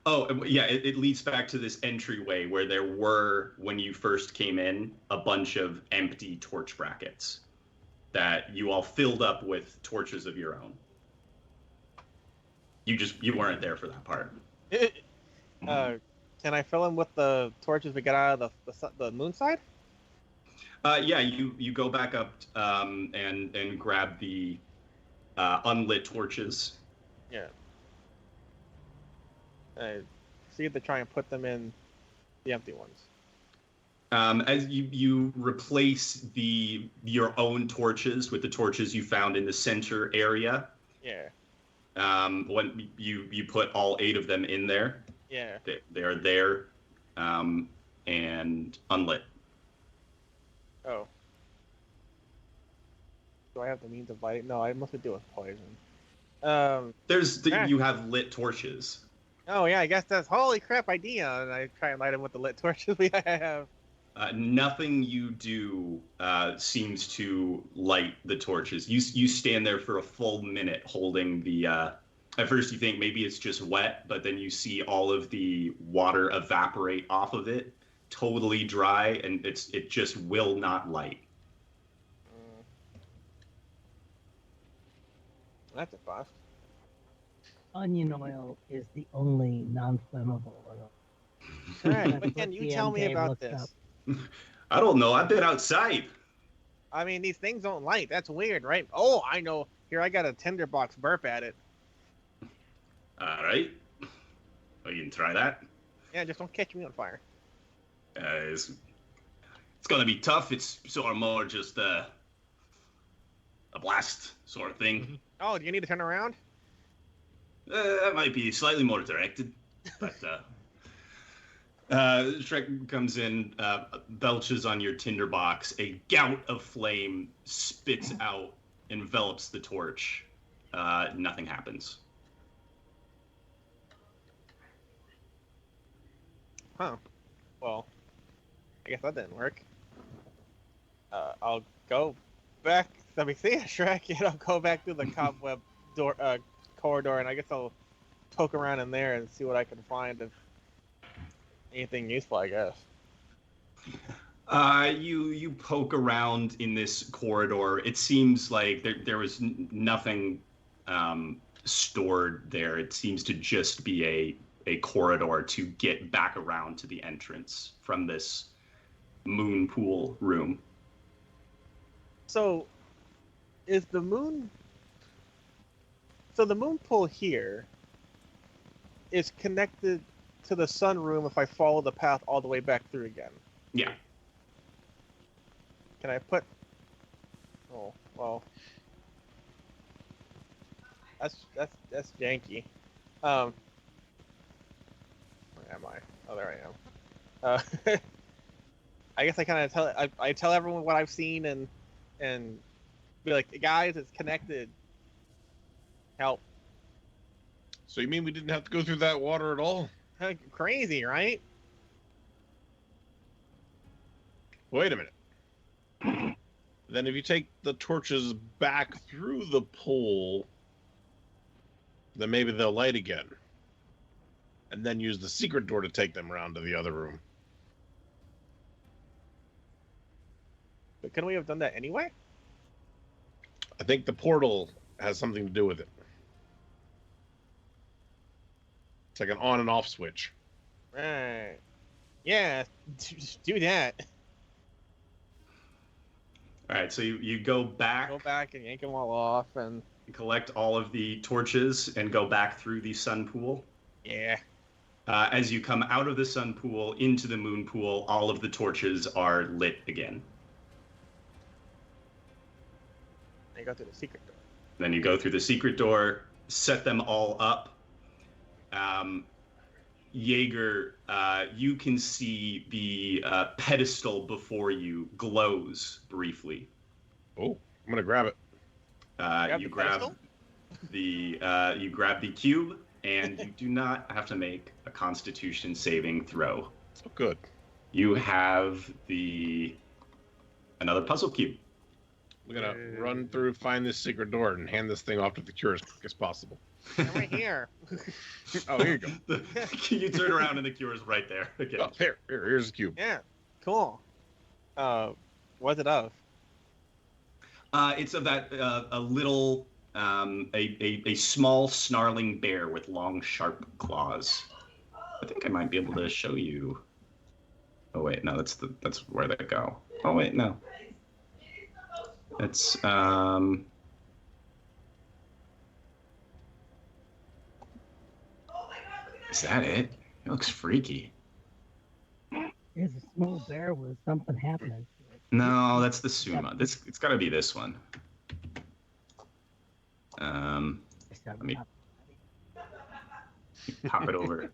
Oh, yeah, it leads back to this entryway where there were, when you first came in, a bunch of empty torch brackets that you all filled up with torches of your own. You weren't there for that part. Can I fill them with the torches we got out of the moon side? Yeah, you go back up and grab the unlit torches. Yeah. See if they try and put them in the empty ones. As you replace your own torches with the torches you found in the center area. Yeah. When you put all 8 of them in there. Yeah. They're there, and unlit. Oh. Do I have the means of lighting? No, I must deal with poison. You have lit torches. Oh yeah, I guess that's holy crap idea. And I try and light them with the lit torches we have. Nothing you do seems to light the torches. You stand there for a full minute holding the. At first you think maybe it's just wet, but then you see all of the water evaporate off of it, totally dry, and it just will not light. That's a bust. Onion oil is the only non-flammable oil. Alright, but can you tell me about this? I don't know. I've been outside. I mean, these things don't light. That's weird, right? Oh, I know. Here, I got a tinderbox burp at it. All right. Well, you can try that. Yeah, just don't catch me on fire. It's gonna be tough. It's sort of more just a blast sort of thing. Oh, do you need to turn around? That might be slightly more directed, but Shrek comes in, belches on your tinderbox. A gout of flame spits out, envelops the torch. Nothing happens. Huh. Well, I guess that didn't work. I'll go back. Let me see, Shrek. And I'll go back through the cobweb door, corridor, and I guess I'll poke around in there and see what I can find if anything useful, I guess. You poke around in this corridor. It seems like there was nothing stored there. It seems to just be a corridor to get back around to the entrance from this moon pool room. So, is the moon... So the moon pool here is connected to the sun room if I follow the path all the way back through again. Yeah. Can I put... Oh, well... That's janky. Where am I? Oh, there I am. I guess I kind of I tell everyone what I've seen and be like, guys, it's connected. Help. So you mean we didn't have to go through that water at all? Crazy, right? Wait a minute. Then if you take the torches back through the pool, then maybe they'll light again. And then use the secret door to take them around to the other room. But couldn't we have done that anyway? I think the portal has something to do with it. It's like an on and off switch. Right. Yeah, just do that. All right, so you go back, Go back and yank them all off, and collect all of the torches, and go back through the sun pool. yeah. As you come out of the sun pool into the moon pool, all of the torches are lit again. And go through the secret door. Then you go through the secret door, set them all up. Jaeger, you can see the pedestal before you glows briefly. Oh, I'm gonna grab it. You grab the cube, and you do not have to make a Constitution saving throw. Oh, good. You have another puzzle cube. We're gonna run through, find this secret door, and hand this thing off to the cure as quick as possible. I'm right here. Oh, here you go. You turn around and the cure is right there. Okay. Oh, here's the cube. Yeah. Cool. What's it of? It's of that a little a small snarling bear with long sharp claws. I think I might be able to show you. Oh wait, no, that's where they go. Oh wait, no. It's Is that it? It looks freaky. There's a small bear with something happening to it. No, that's the Suma. It's got to be this one. Let me pop it over.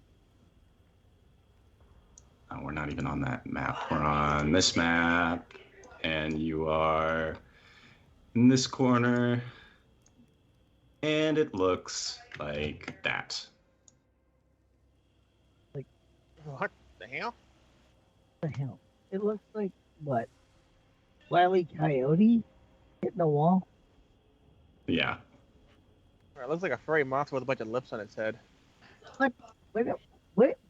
Oh, we're not even on that map. We're on this map, and you are in this corner, and it looks like that. What the hell? What the hell? It looks like what? Wile E. Coyote hitting a wall? Yeah. It looks like a furry monster with a bunch of lips on its head. What?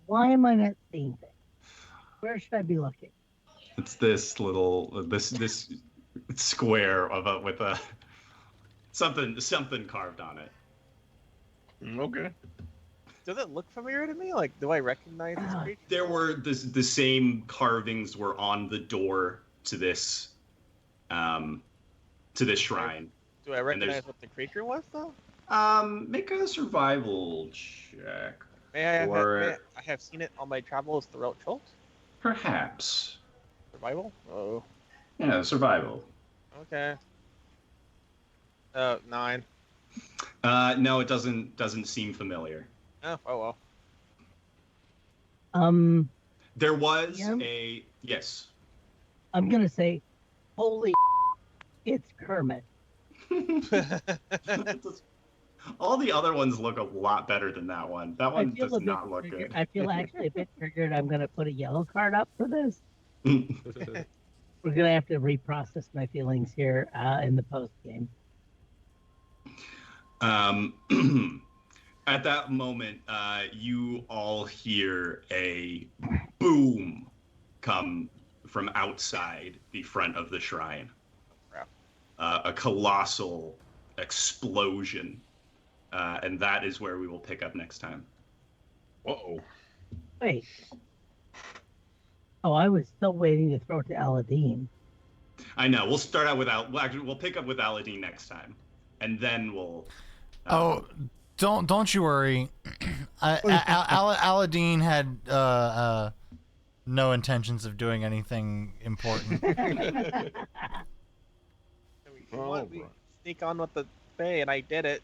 Why am I not seeing things? Where should I be looking? It's this little this square with a something carved on it. Okay. Does it look familiar to me? Like, do I recognize this creature? There were the same carvings were on the door to this shrine. Do I recognize what the creature was, though? Make a survival check. I have seen it on my travels throughout Chult. Perhaps. Survival? Oh. Yeah, survival. Okay. 9. No, it doesn't seem familiar. Oh well. There was Yeah. yes. I'm gonna say, holy, it's Kermit. All the other ones look a lot better than that one. That one does not look good. I feel actually a bit triggered. I'm gonna put a yellow card up for this. We're gonna have to reprocess my feelings here in the post game. At that moment, you all hear a boom come from outside the front of the shrine. A colossal explosion. And that is where we will pick up next time. Uh-oh. Wait. Oh, I was still waiting to throw it to Aladdin. I know. We'll start out with we'll pick up with Aladdin next time, and then we'll. Don't you worry. Aladdin had no intentions of doing anything important. We sneak on with the bay, and I did it.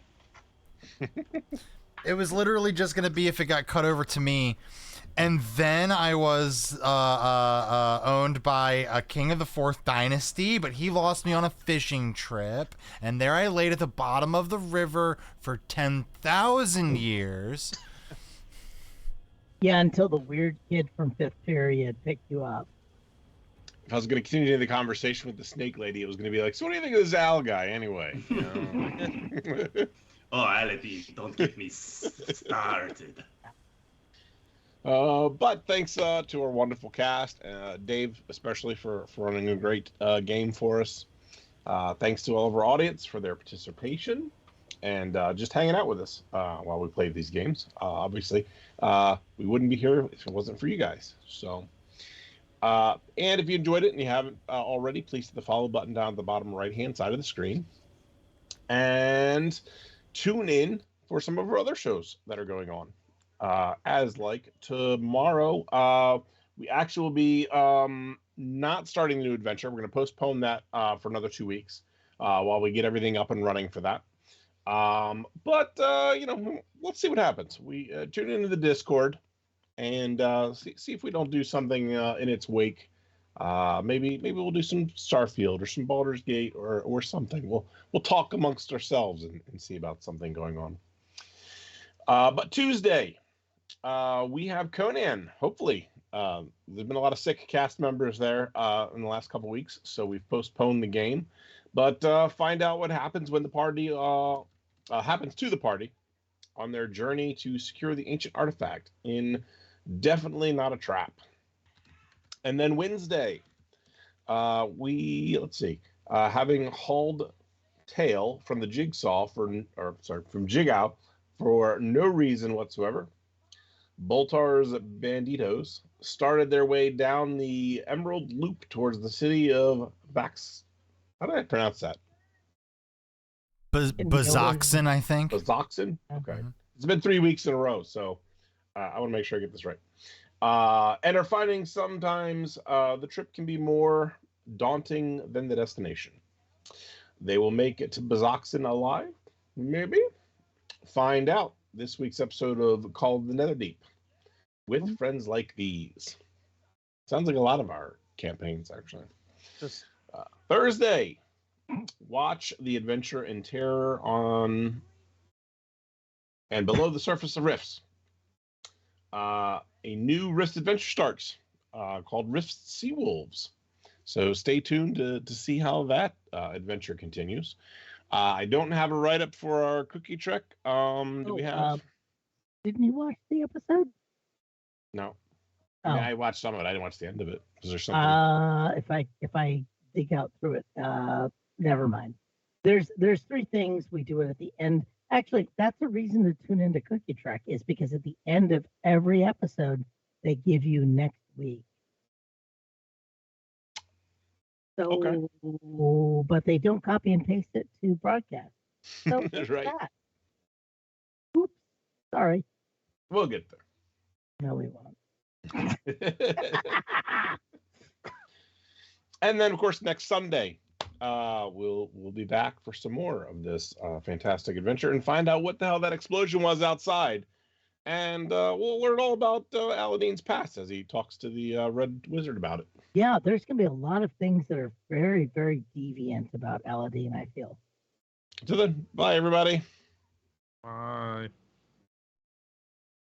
It was literally just going to be if it got cut over to me. And then I was owned by a king of the 4th dynasty, but he lost me on a fishing trip. And there I laid at the bottom of the river for 10,000 years. Yeah, until the weird kid from 5th period picked you up. If I was going to continue the conversation with the snake lady, it was going to be like, so what do you think of this owl guy anyway? You know? Oh, Aladdin, don't get me started. But thanks to our wonderful cast, Dave especially for running a great game for us. Thanks to all of our audience for their participation and just hanging out with us while we played these games. Obviously, we wouldn't be here if it wasn't for you guys. So, and if you enjoyed it and you haven't already, please hit the follow button down at the bottom right-hand side of the screen. And tune in for some of our other shows that are going on. As like tomorrow, we actually will be not starting the new adventure. We're going to postpone that for another 2 weeks while we get everything up and running for that. But you know, let's see what happens. We tune into the Discord and see if we don't do something in its wake. Maybe we'll do some Starfield or some Baldur's Gate or something. We'll talk amongst ourselves and see about something going on. But Tuesday, we have Conan. Hopefully, there's been a lot of sick cast members there in the last couple weeks, so we've postponed the game. But find out what happens when the party happens to the party on their journey to secure the ancient artifact in Definitely Not a Trap. And then Wednesday, having hauled tail from the jigsaw from Jigow for no reason whatsoever, Boltar's banditos started their way down the Emerald Loop towards the city of Bax. How did I pronounce that? Bazoxen, I think. Bazoxen? Okay. Mm-hmm. It's been 3 weeks in a row, so I want to make sure I get this right. And are finding sometimes the trip can be more daunting than the destination. They will make it to Bazoxen alive? Maybe? Find out this week's episode of Call of the Netherdeep with friends like these. Sounds like a lot of our campaigns, actually. Thursday, watch The Adventure in Terror on and Below the Surface of Rifts. A new Rift adventure starts called Rift Sea Wolves. So stay tuned to see how that adventure continues. I don't have a write-up for our cookie trek. Do we have? Didn't you watch the episode? No. Oh. I mean, I watched some of it. I didn't watch the end of it. Was there something? If I dig out through it, never mind. There's 3 things we do it at the end. Actually, that's the reason to tune into Cookie Trek is because at the end of every episode, they give you next week. So, okay. But they don't copy and paste it to broadcast. So right. That. Oops, sorry. We'll get there. No, we won't. And then, of course, next Sunday, we'll be back for some more of this fantastic adventure and find out what the hell that explosion was outside. And we'll learn all about Aladdin's past as he talks to the Red Wizard about it. Yeah, there's going to be a lot of things that are very, very deviant about Aladdin, I feel. So then, bye, everybody. Bye.